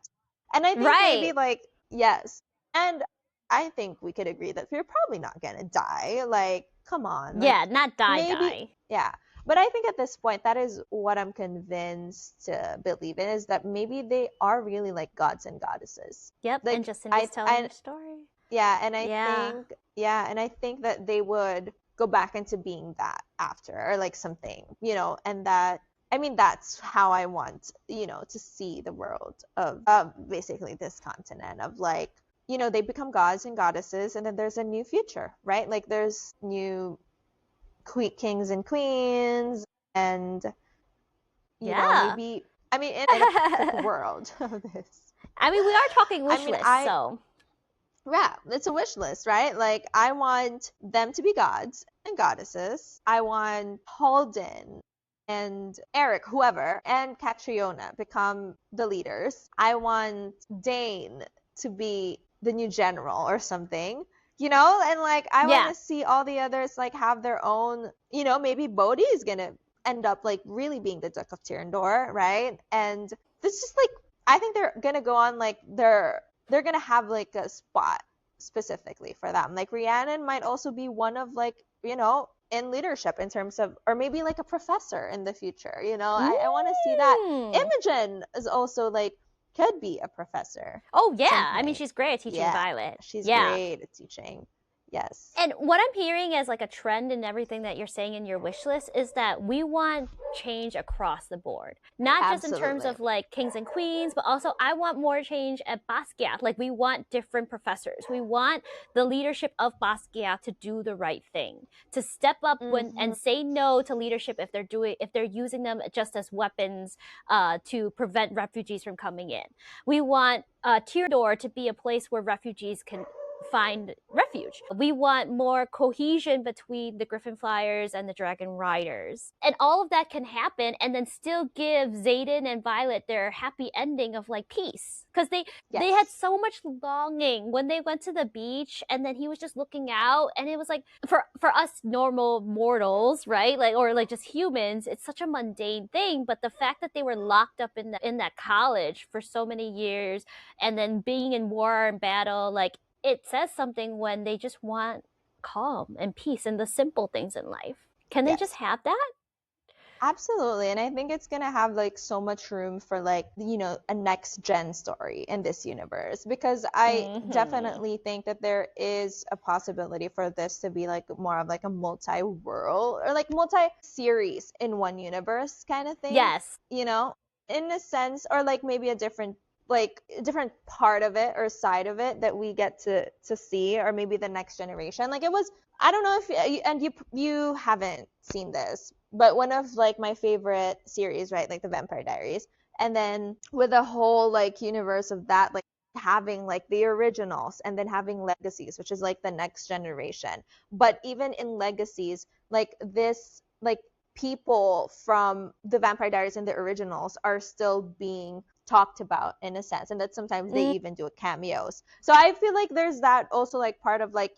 And I think maybe like, yes. And I think we could agree that we're probably not gonna die. Like, come on. Like, not die. Yeah. But I think at this point, that is what I'm convinced to believe in, is that maybe they are really like gods and goddesses. Yep, like, and Justinia's telling the story. Yeah, and I think that they would go back into being that after, or like something, you know, and that, I mean, that's how I want, you know, to see the world of basically this continent, of like, you know, they become gods and goddesses, and then there's a new future, right? Like, there's new kings and queens, and you know, maybe, I mean, in a world of this. I mean, we are talking wish list, so. Yeah, it's a wish list, right? Like, I want them to be gods and goddesses. I want Halden and Eric, whoever, and Catriona become the leaders. I want Dane to be the new general or something, you know? And like, I want to see all the others like have their own, you know, maybe Bodhi is gonna end up like really being the Duke of Tyrrendor, right? And this is like, I think they're gonna go on like they're gonna have like a spot specifically for them. Like, Rhiannon might also be one of like, you know, in leadership in terms of, or maybe like a professor in the future, you know. I want to see that. Imogen is also like, could be a professor. Oh yeah, I mean, she's great at teaching Violet. She's great at teaching. Yes. And what I'm hearing as like a trend in everything that you're saying in your wish list is that we want change across the board. Not just in terms of like kings and queens, but also I want more change at Basquiat. Like, we want different professors. We want the leadership of Basquiat to do the right thing, to step up when and say no to leadership if they're using them just as weapons to prevent refugees from coming in. We want Tyrrendor to be a place where refugees can find refuge. We want more cohesion between the Griffin Flyers and the Dragon Riders. And all of that can happen and then still give Xaden and Violet their happy ending of like peace. Because they had so much longing when they went to the beach, and then he was just looking out, and it was like, for us normal mortals, right? Like, or like just humans, it's such a mundane thing. But the fact that they were locked up in that college for so many years, and then being in war and battle, like, it says something when they just want calm and peace and the simple things in life. Can they just have that? Absolutely. And I think it's going to have like so much room for like, you know, a next gen story in this universe, because I definitely think that there is a possibility for this to be like more of like a multi-world or like multi-series in one universe kind of thing. Yes. You know, in a sense, or like maybe a different part of it or side of it that we get to see, or maybe the next generation. Like, it was, I don't know if and you haven't seen this, but one of like my favorite series, right, like the Vampire Diaries, and then with the whole like universe of that, like having like the originals and then having legacies, which is like the next generation. But even in legacies, like this, like people from the Vampire Diaries and the originals are still being talked about in a sense, and that sometimes they even do cameos. So I feel like there's that also, like part of like,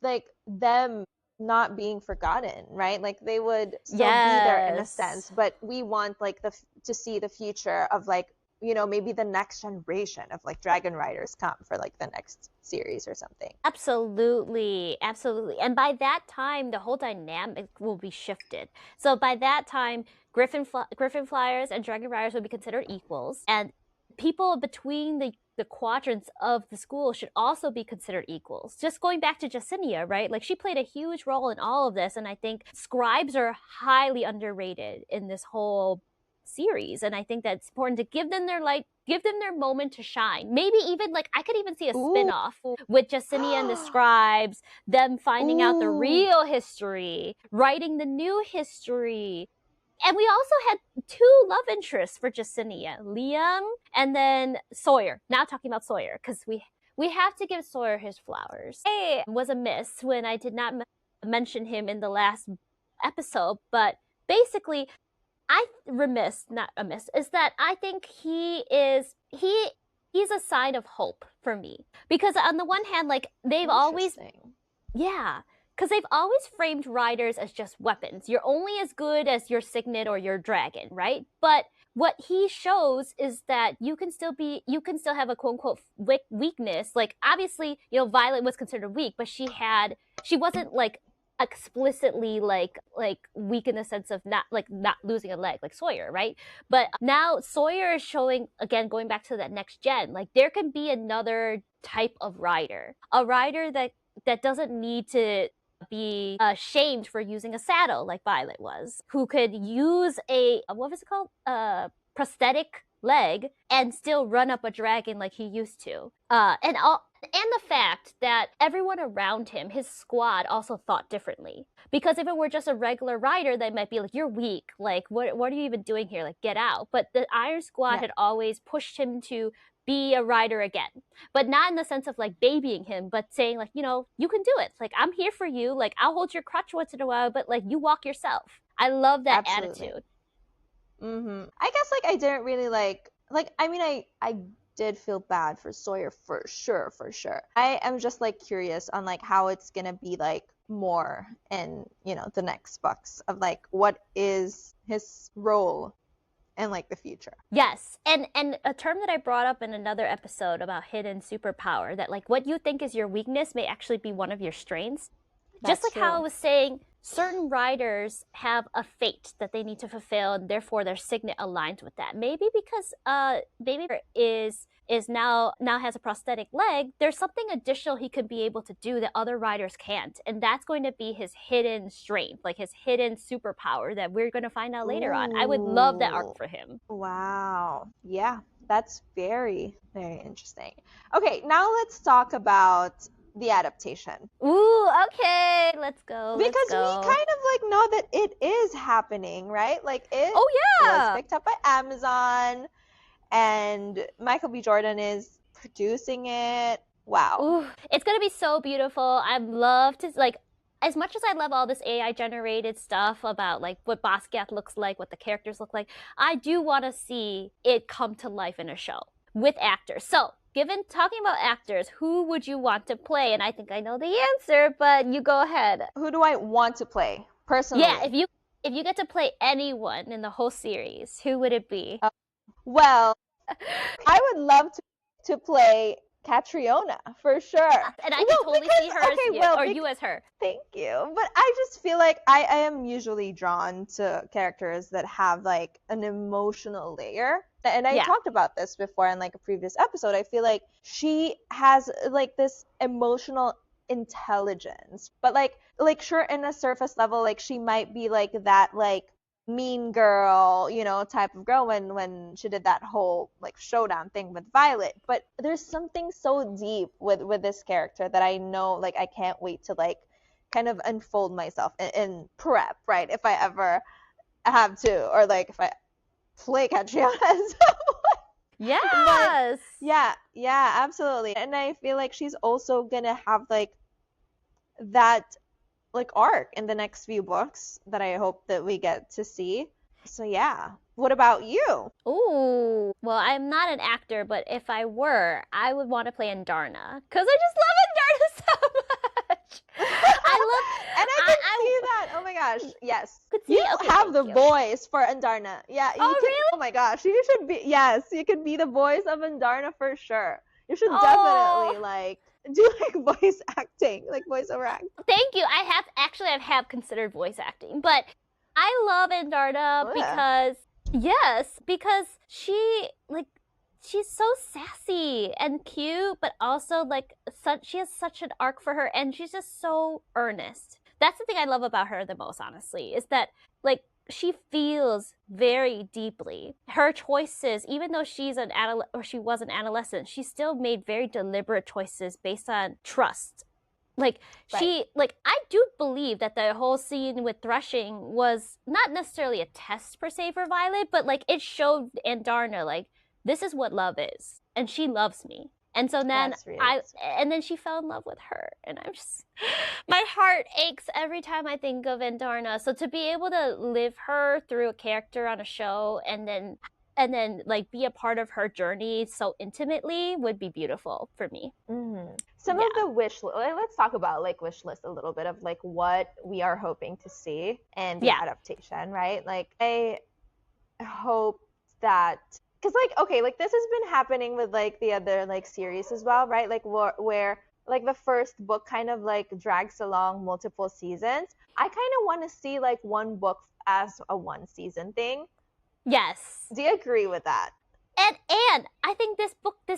like them not being forgotten, right? Like they would still be there in a sense, but we want like to see the future of like, maybe the next generation of like dragon riders come for like the next series or something. Absolutely. And by that time, the whole dynamic will be shifted. So by that time, Griffin Flyers and Dragon Riders will be considered equals, and people between the quadrants of the school should also be considered equals. Just going back to Jacinia, right? Like she played a huge role in all of this, and I think scribes are highly underrated in this whole series, and I think that's important to give them their moment to shine. Maybe even like I could even see a spin-off with Jacinia and the scribes, them finding out the real history, writing the new history. And we also had 2 love interests for Jacinia, Liam and then Sawyer. Now talking about Sawyer, because we have to give Sawyer his flowers. It was a miss when I did not mention him in the last episode, but basically is that I think he's a sign of hope for me. Because on the one hand, like they've always framed riders as just weapons. You're only as good as your signet or your dragon, right? But what he shows is that you can still have a quote unquote weakness. Like obviously, Violet was considered weak, but she wasn't like explicitly like weak in the sense of not losing a leg like Sawyer, right? But now Sawyer is showing, again, going back to that next gen, like there can be another type of rider, a rider that doesn't need to be shamed for using a saddle like Violet was, who could use a what was it called, prosthetic leg and still run up a dragon like he used to, and the fact that everyone around him, his squad, also thought differently. Because if it were just a regular rider, they might be like, you're weak, like what are you even doing here, like get out. But the Iron Squad had always pushed him to be a rider again, but not in the sense of like babying him, but saying like, you can do it, like I'm here for you, like I'll hold your crutch once in a while, but like you walk yourself. I love that attitude. I guess like I didn't really like I mean I did feel bad for Sawyer for sure. I am just like curious on like how it's gonna be like more in the next books of like what is his role in like the future. Yes, and a term that I brought up in another episode about hidden superpower, that like what you think is your weakness may actually be one of your strengths. Just like how I was saying, certain riders have a fate that they need to fulfill, and therefore their signet aligns with that. Maybe because Baby is now has a prosthetic leg, there's something additional he could be able to do that other riders can't, and that's going to be his hidden strength, like his hidden superpower that we're going to find out later on. I would love that arc for him. Wow. Yeah, that's very, very interesting. Okay, now let's talk about the adaptation. Ooh, okay, let's go. Because we kind of like know that it is happening, right? Like it was picked up by Amazon, and Michael B. Jordan is producing it. Wow. Ooh, it's gonna be so beautiful. I'd love to, like, as much as I love all this AI generated stuff about like what Basquiat looks like, what the characters look like, I do want to see it come to life in a show with actors. So talking about actors, who would you want to play? And I think I know the answer, but you go ahead. Who do I want to play personally? Yeah, if you get to play anyone in the whole series, who would it be? Well, I would love to play Catriona for sure. And I can totally see her as you as her. Thank you. But I just feel like I am usually drawn to characters that have like an emotional layer. And I talked about this before in like a previous episode. I feel like she has like this emotional intelligence, but like sure, in a surface level, like she might be like that like mean girl, type of girl when she did that whole like showdown thing with Violet. But there's something so deep with this character that I know like I can't wait to like kind of unfold myself in prep, right? If I ever have to, or like if I play Catriona. Yes. Yeah, absolutely. And I feel like she's also gonna have like that like arc in the next few books that I hope that we get to see. So yeah. What about you? Ooh. Well, I'm not an actor, but if I were, I would want to play Andarna because I just love Andarna so much. I love. And I can see that. Oh my gosh. Yes. Could see. You Okay, have the thank you. voice for Andarna. Yeah, you Oh, can. really? Oh my gosh. You should be. Yes, you could be the voice of Andarna for sure. You should Oh. definitely like do like voice acting, like voiceover acting. Thank you. I have considered voice acting, but I love Andarna Oh, yeah. because she's so sassy and cute, but also like she has such an arc for her, and she's just so earnest. That's the thing I love about her the most, honestly, is that like she feels very deeply. Her choices, even though she was an adolescent, she still made very deliberate choices based on trust. Like Right. I do believe that the whole scene with Threshing was not necessarily a test per se for Violet, but like it showed Andarna like this is what love is, and she loves me. And so then That's really sweet. and then she fell in love with her, and I'm just my heart aches every time I think of Andarna. So to be able to live her through a character on a show and then like be a part of her journey so intimately would be beautiful for me. Some Yeah. of the let's talk about like wish list a little bit of like what we are hoping to see in the Yeah. adaptation, right? Like I hope that because like okay, like this has been happening with like the other like series as well, right? Like where like the first book kind of like drags along multiple seasons. I kind of want to see like one book as a one season thing. Yes. Do you agree with that? And I think this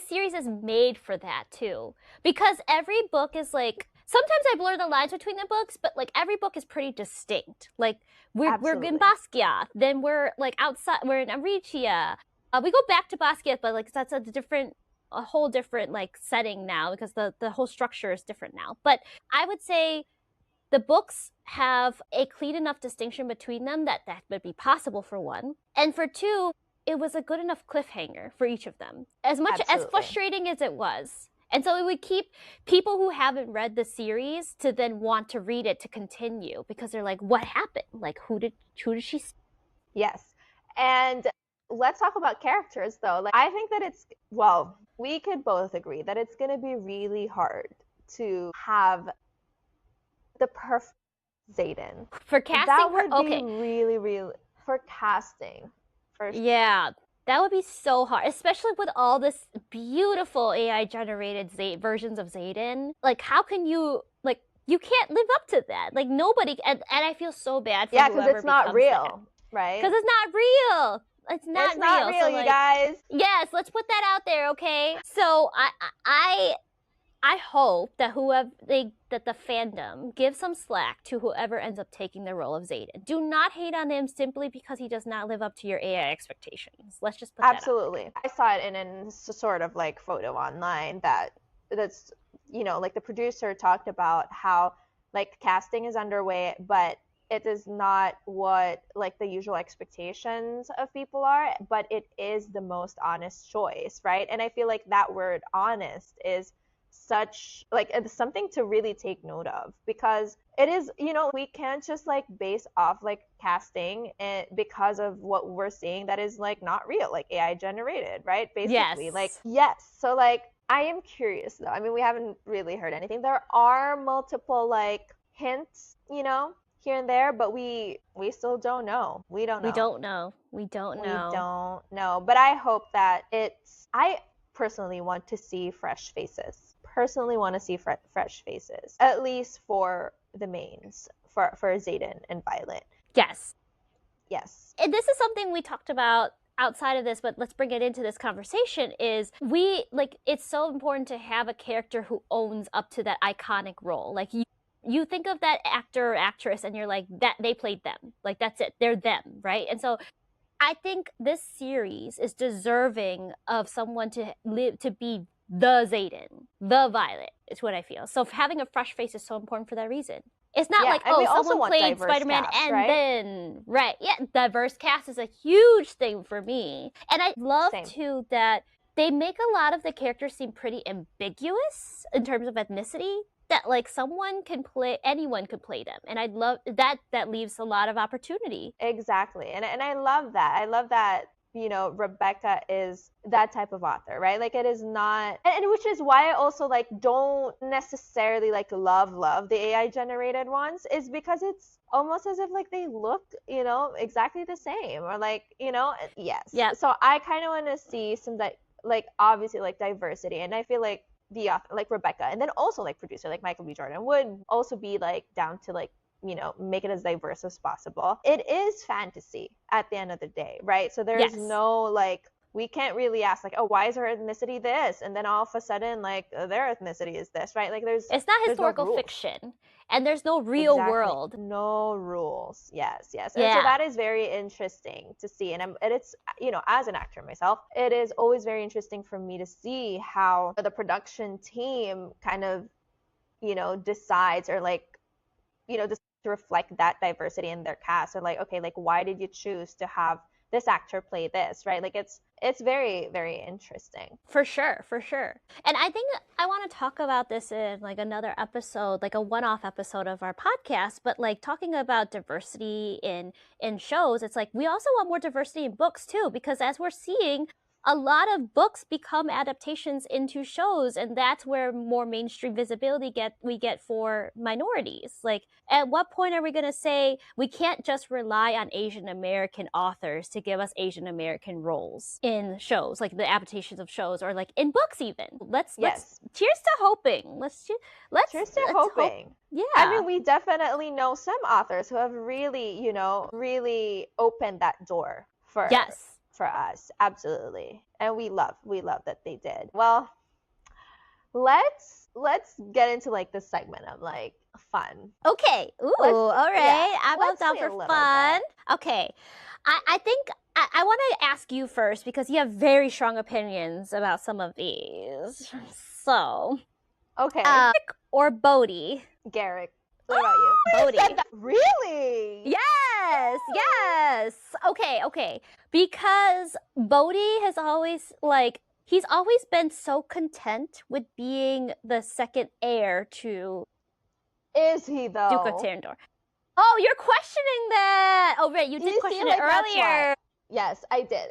series is made for that too. Because every book is like sometimes I blur the lines between the books, but like every book is pretty distinct. Like we're in Absolutely. Basquiat, then we're like outside we're in Aricia. We go back to Basquiat, but like that's a whole different like setting now because the whole structure is different now. But I would say the books have a clean enough distinction between them that would be possible for one. And for two, it was a good enough cliffhanger for each of them. As frustrating as it was. And so it would keep people who haven't read the series to then want to read it to continue because they're like, what happened? Like who did she see? Yes. And let's talk about characters though. Like I think that we could both agree that it's going to be really hard to have the perfect Xaden. For casting, that would be really, really for casting. Yeah, that would be so hard, especially with all this beautiful AI generated versions of Xaden. Like, how can you you can't live up to that? Like nobody, and I feel so bad for because it's not real, right? Because it's not real. It's not real, so, you guys. Yes, let's put that out there, okay? So I hope that that the fandom gives some slack to whoever ends up taking the role of Xaden. Do not hate on him simply because he does not live up to your AI expectations. Let's just put Absolutely. that out I saw it in a sort of like photo online that's like the producer talked about how like casting is underway, but it is not what like the usual expectations of people are, but it is the most honest choice, right? And I feel like that word honest is such like it's something to really take note of because it is we can't just like base off like casting and because of what we're seeing that is like not real, like AI generated, right? Basically. Yes. Like yes. So like I am curious though. I mean, we haven't really heard anything. There are multiple like hints, here and there, but we still don't know. We don't know. We don't know. But I hope that I personally want to see fresh faces. Fresh faces, at least for the mains, for Xaden and Violet. Yes. And this is something we talked about outside of this, but let's bring it into this conversation, is it's so important to have a character who owns up to that iconic role. Like you think of that actor or actress and you're like, that they played them. Like that's it. They're them, right? And so I think this series is deserving of someone to be the Xaden, the Violet, is what I feel. So having a fresh face is so important for that reason. It's not Yeah, like, and we also someone want played diverse Spider-Man cast, and right? then, right. Yeah, diverse cast is a huge thing for me. And I love, Same. too, that they make a lot of the characters seem pretty ambiguous in terms of ethnicity. That, like, anyone could play them. And I love that leaves a lot of opportunity. Exactly. And I love that. I love that, you know, Rebecca is that type of author, right? Like it is not, and which is why I also like don't necessarily like love the AI generated ones, is because it's almost as if like they look, you know, exactly the same, or like, you know, yes. Yeah. So I kind of want to see some that like obviously like diversity, and I feel like the author, like Rebecca, and then also like producer like Michael B. Jordan would also be like down to like, you know, make it as diverse as possible. It is fantasy at the end of the day, right? So there's Yes. no like, we can't really ask like, oh, why is her ethnicity this? And then all of a sudden, like, their ethnicity is this, right? Like it's not there's no historical rules. fiction, and there's no real Exactly. world. No rules. Yes. Yeah. And so that is very interesting to see. And it's, you know, as an actor myself, it is always very interesting for me to see how the production team kind of, you know, decides, or like, you know, to reflect that diversity in their cast, or like, okay, like why did you choose to have this actor play this, right? Like it's very, very interesting. For sure. And I think I want to talk about this in like another episode, like a one-off episode of our podcast, but like talking about diversity in shows, it's like we also want more diversity in books too, because as we're seeing, a lot of books become adaptations into shows, and that's where more mainstream visibility we get for minorities. Like, at what point are we going to say we can't just rely on Asian American authors to give us Asian American roles in shows, like the adaptations of shows, or like in books even? Let's cheers to hoping. Let's cheers to hoping. Yeah. I mean, we definitely know some authors who have really, you know, really opened that door for us, absolutely, and we love that they did. Well, let's get into like this segment of like fun. Okay. Ooh, all right. I'm down for fun. Bit. Okay. I think I want to ask you first, because you have very strong opinions about some of these. So, okay, or Bodhi? Garrick. What about you? Bodhi. Really? Yes. Okay. Because Bodhi has always he's always been so content with being the second heir to. Is he though? Duke of Tyrandor. Oh, you're questioning that. Oh, right, you did question it earlier. Yes, I did.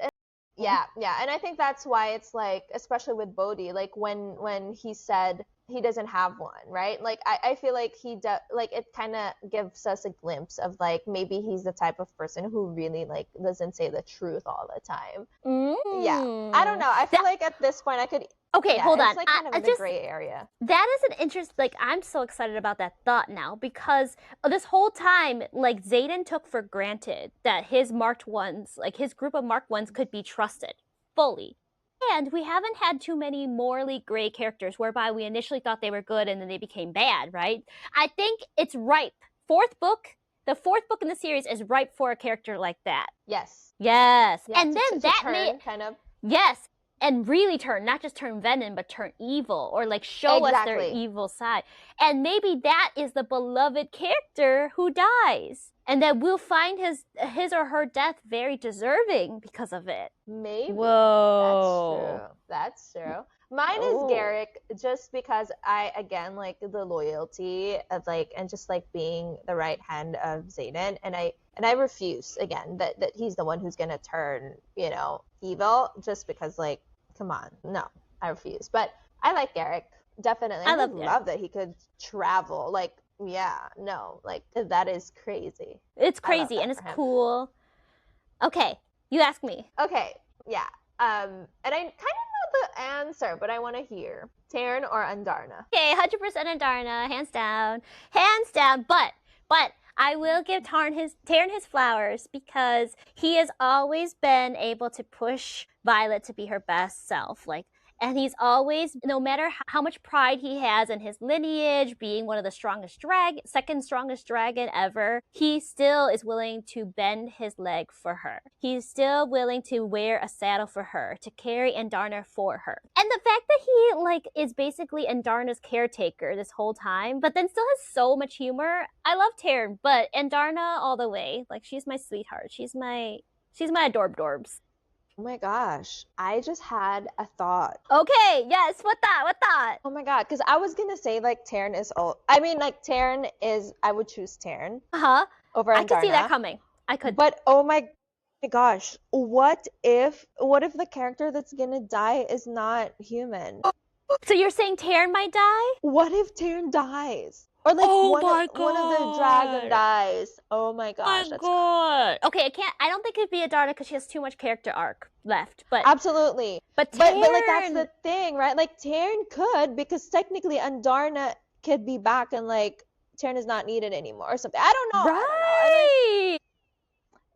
Yeah, and I think that's why it's like, especially with Bodhi, like when he said he doesn't have one, right? Like I feel like like it kind of gives us a glimpse of like maybe he's the type of person who really like doesn't say the truth all the time. Yeah, I don't know. I feel like at this point I could. Okay, hold on. It's like kind of in the gray area. That is an interest. Like, I'm so excited about that thought now, because this whole time, like, Xaden took for granted that his marked ones, like his group of marked ones, could be trusted fully. And we haven't had too many morally gray characters whereby we initially thought they were good and then they became bad, right? I think it's ripe. The fourth book in the series is ripe for a character like that. Yes. And then that may kind of. Yes. And really not just turn venom, but turn evil, or like show us their evil side. And maybe that is the beloved character who dies. And that we'll find his or her death very deserving because of it. Maybe. Whoa. That's true. Mine is Garrick, just because I, again, like the loyalty of like, and just like being the right hand of Xaden. And I refuse, again, that he's the one who's going to turn, you know, evil, just because like, come on. No, I refuse. But I like Garrick, definitely. I love that he could travel. Like, yeah, no, like that is crazy. It's crazy and it's cool. Okay, you ask me. Okay, yeah. And I kind of know the answer, but I want to hear. Taryn or Andarna? Okay, 100% Andarna, hands down. But I will give Taryn his flowers, because he has always been able to push Violet to be her best self. Like, And he's always, no matter how much pride he has in his lineage, being one of the second strongest dragon ever, he still is willing to bend his leg for her. He's still willing to wear a saddle for her, to carry Andarna for her. And the fact that he is basically Andarna's caretaker this whole time, but then still has so much humor. I love Taryn, but Andarna all the way. Like, she's my sweetheart. She's my adorbs. Oh my gosh, I just had a thought. Okay, yes, what thought? Oh my god, because I was gonna say like Taryn is old. I mean, like Taryn is. I would choose Taryn over Andarna. I could see that coming. I could. But oh my gosh, what if the character that's gonna die is not human? So you're saying Taryn might die? What if Taryn dies? Or like one of the dragon dies. Oh my gosh. God. Okay, I don't think it'd be Andarna because she has too much character arc left. But absolutely. But Taryn... but like that's the thing, right? Like Taryn could, because technically Andarna could be back and like Taryn is not needed anymore or something. I don't know. Right.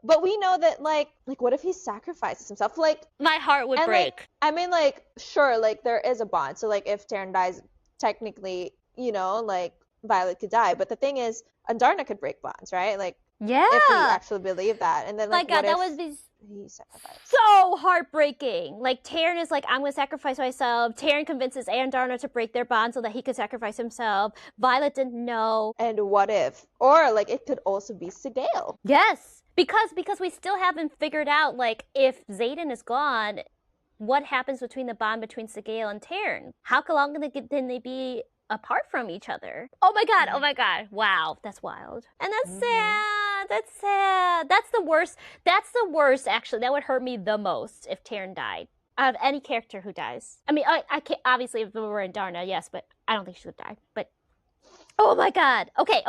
But we know that like what if he sacrifices himself? Like my heart would break. Like, I mean, like sure, like there is a bond. So like if Taryn dies, technically, you know, like Violet could die, but the thing is, Andarna could break bonds, right? Like, yeah, if we actually believe that, and then like, my God, that would be so heartbreaking. Like, Taryn is like, I'm gonna sacrifice myself. Taryn convinces Andarna to break their bond so that he could sacrifice himself. Violet didn't know. And what if? Or like, it could also be Sigale. Yes, because we still haven't figured out like if Xaden is gone, what happens between the bond between Sigale and Taryn? How long can they be apart from each other? Oh my god, wow, that's wild. And that's sad. That's the worst actually. That would hurt me the most if Taryn died. Out of any character who dies. I mean, I can't, obviously if we were in Darna, yes, but I don't think she would die. But oh my god. Okay.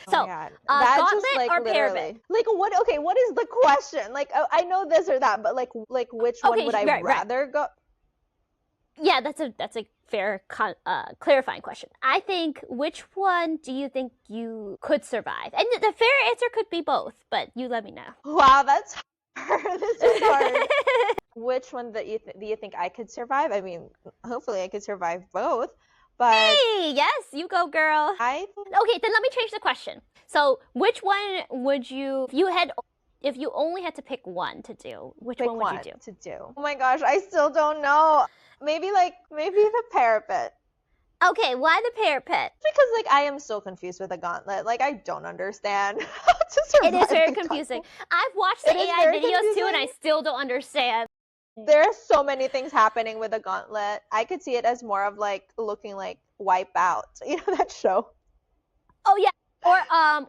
So, gauntlet just, like, or parabet? Like what? Okay, what is the question? Like, I know this or that, but like which one would I rather go? Yeah, that's a fair clarifying question. I think, which one do you think you could survive? And the fair answer could be both, but you let me know. Wow, that's hard. This is hard. Which one do you think I could survive? I mean, hopefully I could survive both. But hey, yes, you go, girl. Okay, then let me change the question. So, which one would you, if you only had to pick one to do, which one would you do? Oh my gosh, I still don't know. Maybe the parapet. Okay, why the parapet? Because like I am so confused with the gauntlet. Like I don't understand how to survive. It is very confusing. I've watched the AI videos too, and I still don't understand. There are so many things happening with the gauntlet. I could see it as more of like looking like Wipeout. You know that show? Oh yeah.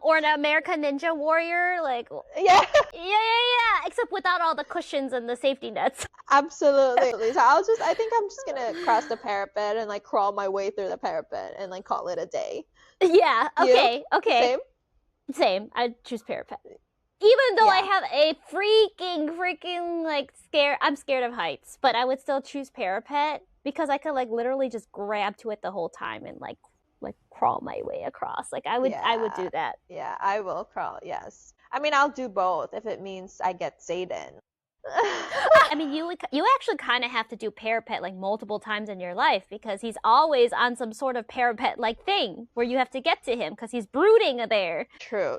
Or an American Ninja Warrior, like yeah, except without all the cushions and the safety nets. Absolutely. So I think I'm just gonna cross the parapet and like crawl my way through the parapet and like call it a day. Yeah. Okay. You? Okay. Same. I'd choose parapet. Even though I have a freaking like I'm scared of heights, but I would still choose parapet because I could like literally just grab to it the whole time and like crawl my way across. Like I would do that. Yeah, I will crawl. Yes. I mean, I'll do both if it means I get Xaden. I mean, you actually kind of have to do parapet like multiple times in your life because he's always on some sort of parapet like thing where you have to get to him because he's brooding there. True.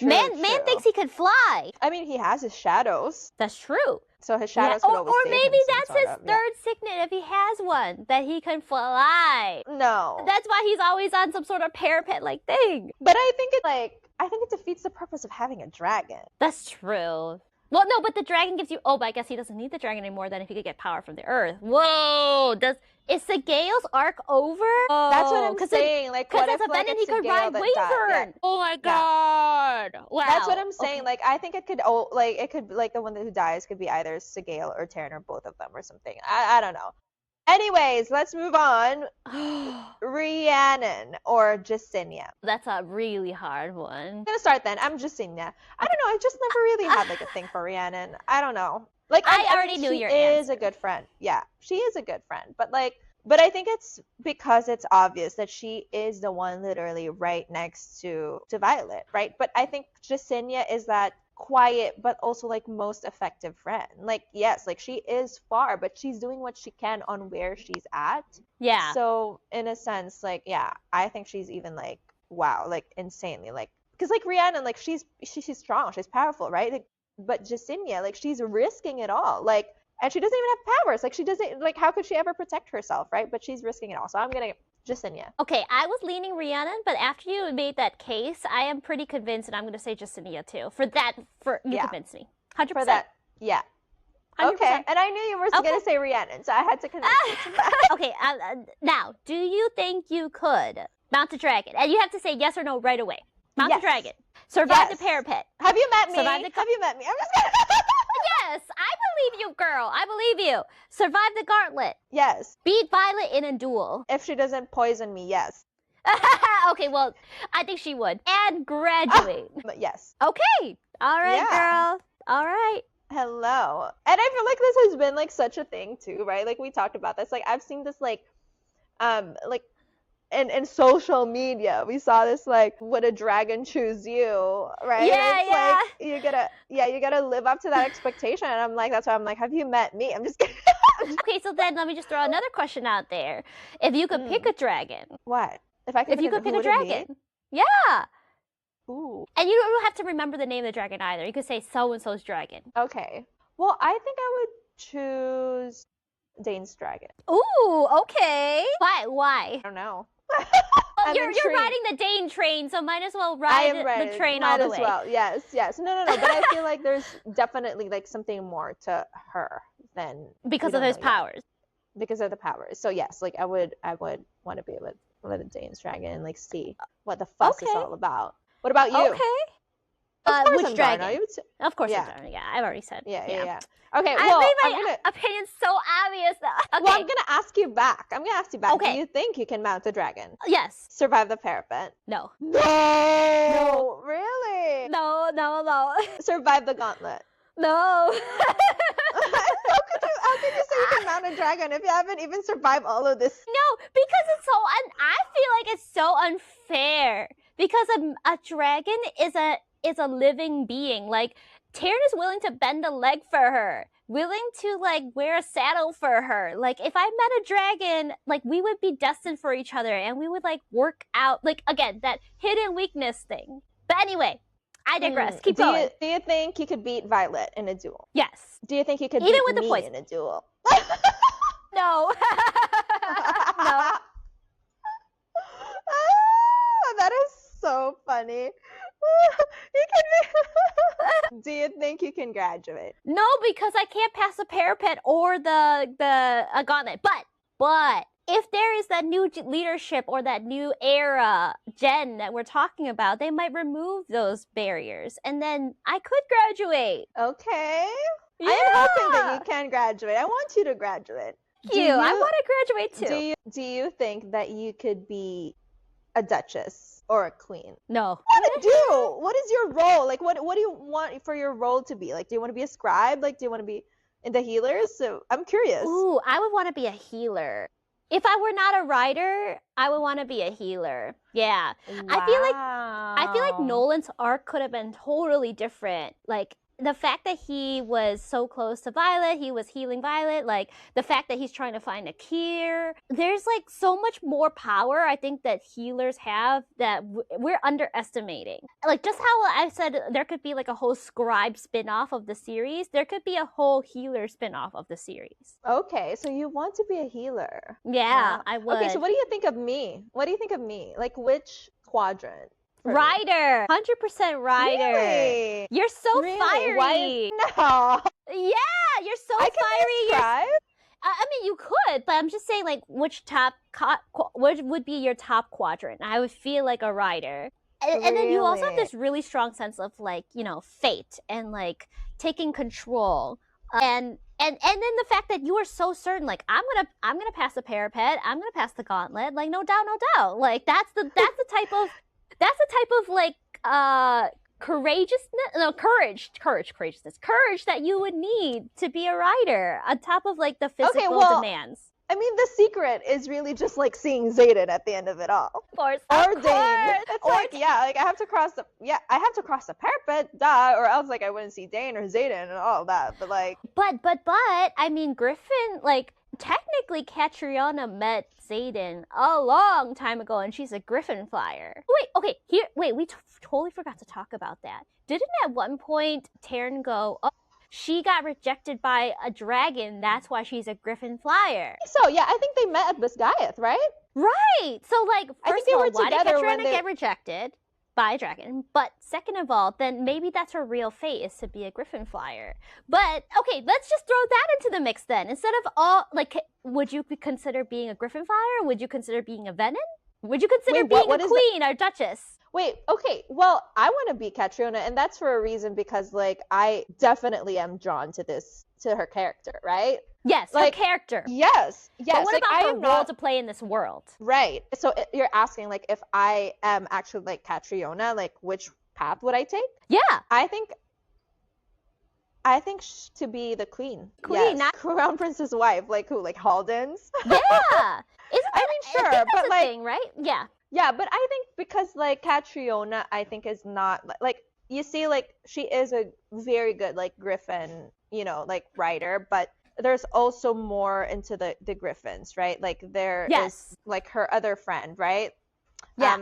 Man thinks he could fly. I mean, he has his shadows. That's true. So his shadows could always save maybe him that's his third signet if he has one, that he can fly. No. That's why he's always on some sort of parapet like thing. But I think it defeats the purpose of having a dragon. That's true. Well, no, but the dragon gives you... Oh, but I guess he doesn't need the dragon anymore then if he could get power from the earth. Whoa! Is Sigale's arc over? Oh, that's what I'm saying. Like, what if like, he could ride Wyvern? Yeah. Oh my god! Yeah. Wow. That's what I'm saying. Okay. Like, I think it could... the one who dies could be either Sigale or Taryn or both of them or something. I don't know. Anyways, let's move on. Rhiannon or Jesinia? That's a really hard one. I'm gonna start then. I'm Jesinia. I don't know. I just never really had like a thing for Rhiannon. I don't know. Like I already knew your answer. She is a good friend. Yeah, she is a good friend. But I think it's because it's obvious that she is the one literally right next to Violet, right? But I think Jesinia is that quiet but also like most effective friend. Like yes, like she is far, but she's doing what she can on where she's at. Yeah. So in a sense, like yeah, I think she's even like wow, like insanely like because like Rhiannon, like she's strong, she's powerful, right? Like, but Jasenia, like she's risking it all, like, and she doesn't even have powers. Like she doesn't like how could she ever protect herself, right? But she's risking it all. So I'm gonna Jasenia. Okay, I was leaning Rhiannon, but after you made that case, I am pretty convinced, and I'm going to say Justinian too. You convinced me, 100%. For that, yeah. 100%. Okay, and I knew you were going to say Rhiannon, so I had to convince you. Okay, now, do you think you could mount a dragon? And you have to say yes or no right away. Mount a dragon. Survive the parapet. Have you met me? Have you met me? I'm just kidding. Yes, I believe you, girl. I believe you. Survive the gauntlet. Yes. Beat Violet in a duel. If she doesn't poison me, yes. Okay, well, I think she would. And graduate. But yes. Okay. All right, girl. All right. Hello. And I feel like this has been like such a thing too, right? Like we talked about this. Like I've seen this like in social media, we saw this like, would a dragon choose you, right? Yeah, and it's like you gotta live up to that expectation. And I'm like, that's why I'm like, have you met me? I'm just kidding. Okay, so then let me just throw another question out there. If you could pick a dragon. What? If you could pick a dragon. Yeah. Ooh. And you don't have to remember the name of the dragon either. You could say so-and-so's dragon. Okay. Well, I think I would choose Dane's dragon. Ooh, okay. Why? I don't know. Well, you're riding the Dane train, so might as well ride the train all the way. Might as well. Yes. No. But I feel like there's definitely like something more to her than because of his powers. Because of the powers. So yes, like I would want to be with a Dane's dragon and like see what the fuss is all about. What about you? Okay. Which dragon? Of course, yeah. Yeah, I've already said. Yeah. Okay, well, I made my opinion so obvious. Okay. Well, I'm gonna ask you back. Okay. Do you think you can mount a dragon? Yes. Survive the parapet? No. No. Really? No. Survive the gauntlet? No. How could you say you can mount a dragon if you haven't even survived all of this? No, because it's so I feel like it's so unfair. Because a dragon is a living being. Like Taryn is willing to bend a leg for her, willing to like wear a saddle for her. Like if I met a dragon, like we would be destined for each other and we would like work out like again that hidden weakness thing. But anyway, I digress. Keep going. Do you think you could beat Violet in a duel? Yes. Do you think you could even beat with the me poison in a duel? No. No. That is so funny. Do you think you can graduate? No, because I can't pass the parapet or the gauntlet. But if there is that new leadership or that new era gen that we're talking about, they might remove those barriers, and then I could graduate. Okay. Yeah. I am hoping that you can graduate. I want you to graduate. I want to graduate too. Do you think that you could be a duchess or a queen? No. What is your role? Like, what do you want for your role to be? Like, do you want to be a scribe? Like, do you want to be in the healers? So I'm curious. Ooh, I would want to be a healer. If I were not a writer, I would want to be a healer. Yeah. Wow. I feel like Nolan's arc could have been totally different. Like the fact that he was so close to Violet, he was healing Violet, like the fact that he's trying to find a cure. There's like so much more power I think that healers have that we're underestimating. Like just how I said there could be like a whole scribe spin-off of the series, there could be a whole healer spin-off of the series. Okay, so you want to be a healer. Yeah, wow. I would. Okay, so what do you think of me? Like which quadrant? Rider. 100% rider. Really? You're so fiery. No. Yeah, you're so I fiery. Can describe? I mean, you could, but I'm just saying, like, which would be your top quadrant? I would feel like a rider. And then you also have this really strong sense of, like, you know, fate and, like, taking control. And then the fact that you are so certain, like, I'm gonna pass the parapet, I'm gonna pass the gauntlet, like, no doubt. Like, that's the type of like courageousness that you would need to be a rider on top of like the physical demands. I mean, the secret is really just like seeing Zayden at the end of it all. Of course. Or Dane. It's Or like, I have to cross the parapet, duh, or else like I wouldn't see Dane or Zayden and all that. But like, But I mean, Griffin, like, technically Catriona met Zayden a long time ago, and she's a Griffin flyer. We totally forgot to talk about that. Didn't at one point Taryn go, oh, she got rejected by a dragon, that's why she's a Griffin flyer? so yeah, I think they met at Bisgayeth, right? Right! So, like, first of all, why did Catriona they... get rejected by a dragon? But second of all, then maybe that's her real fate, is to be a Griffin flyer. But, okay, let's just throw that into the mix then. Instead of all, like, would you consider being a Griffin flyer? Would you consider being a Venin? Would you consider being a queen or duchess? Wait, okay, well, I want to be Catriona, and that's for a reason, because, like, I definitely am drawn to her character, right? Yes, like, her character. Yes. But what about her role to play in this world? Right. So you're asking, like, if I am actually, like, Catriona, like, which path would I take? Yeah. I think to be the queen. Queen, yes. not Crown Prince's wife. Like who? Like Halden's? Yeah. Isn't that, sure, I think that's but a like, thing, right? Yeah. Yeah, but I think because, like, Catriona, I think is not, like, you see, like, she is a very good, like, Griffin, you know, like, writer, but there's also more into the Griffins, right? Like, there is, like, her other friend, right? Yeah.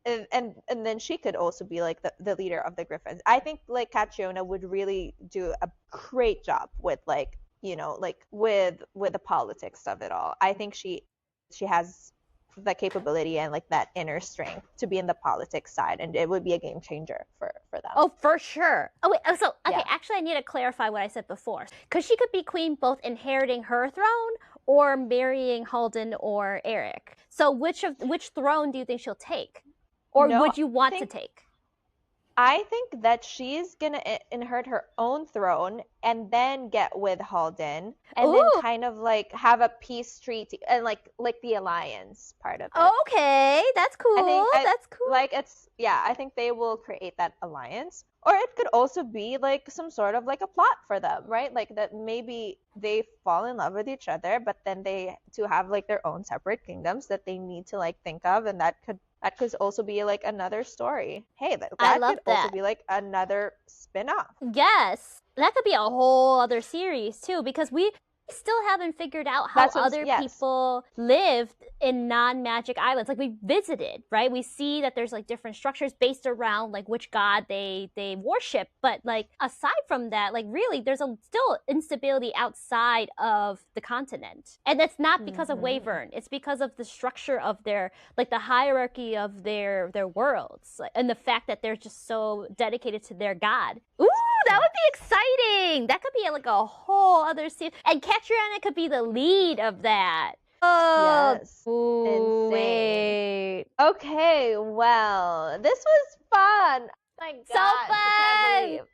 And then she could also be, like, the leader of the Griffins. I think, like, Catriona would really do a great job with, like, you know, like, with the politics of it all. I think she has the capability and, like, that inner strength to be in the politics side, and it would be a game changer for them. Oh, for sure. Oh, wait, actually I need to clarify what I said before, because she could be queen both inheriting her throne or marrying Halden or Eric. So which throne do you think she'll take, or would you want to take? I think that she's gonna inherit her own throne and then get with Halden, and then kind of like have a peace treaty and like the alliance part of it. Okay, that's cool. That's cool. Like I think they will create that alliance, or it could also be like some sort of like a plot for them, right? Like that maybe they fall in love with each other, but then they to have like their own separate kingdoms that they need to like think of, and that could also be like another story. Hey, that could also be like another spin-off. Yes. That could be a whole other series too, because we still haven't figured out how other people lived in non-magic islands. Like, we visited, right? We see that there's like different structures based around like which god they worship, but like aside from that, like really there's still instability outside of the continent. And that's not because of Wavern. It's because of the structure of their, like, the hierarchy of their worlds, like, and the fact that they're just so dedicated to their god. Ooh, that would be exciting. That could be like a whole other series. And Catriona could be the lead of that. Oh, yes. Insane. Okay, well, this was fun. Oh my God. So fun.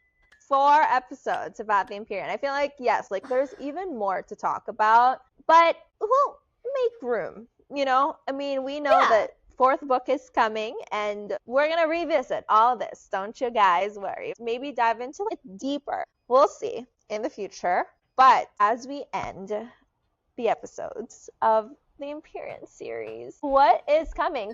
4 episodes about the Empyrean. I feel like, yes, like there's even more to talk about, but we'll make room, you know? I mean, we know that 4th book is coming, and we're going to revisit all this. Don't you guys worry. Maybe dive into it deeper. We'll see in the future. But as we end the episodes of the Empyrean series, what is coming?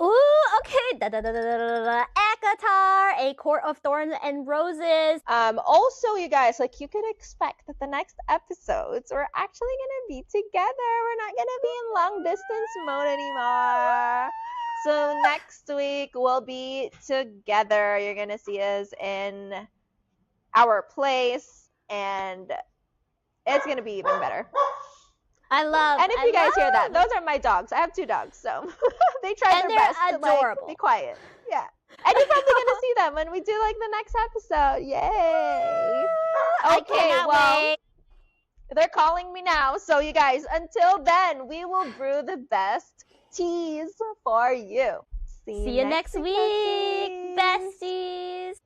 Ooh, okay. Akatar, A Court of Thorns and Roses. Also, you guys, like, you could expect that the next episodes we're actually gonna be together. We're not gonna be in long distance mode anymore. So next week we'll be together. You're gonna see us in our place, and it's gonna be even better. And if you guys hear that, those are my dogs. I have 2 dogs, so they try their best to like be quiet. Yeah. And you're probably gonna see them when we do like the next episode. Yay! Okay, well, they're calling me now. So you guys, until then, we will brew the best teas for you. See you next week, besties.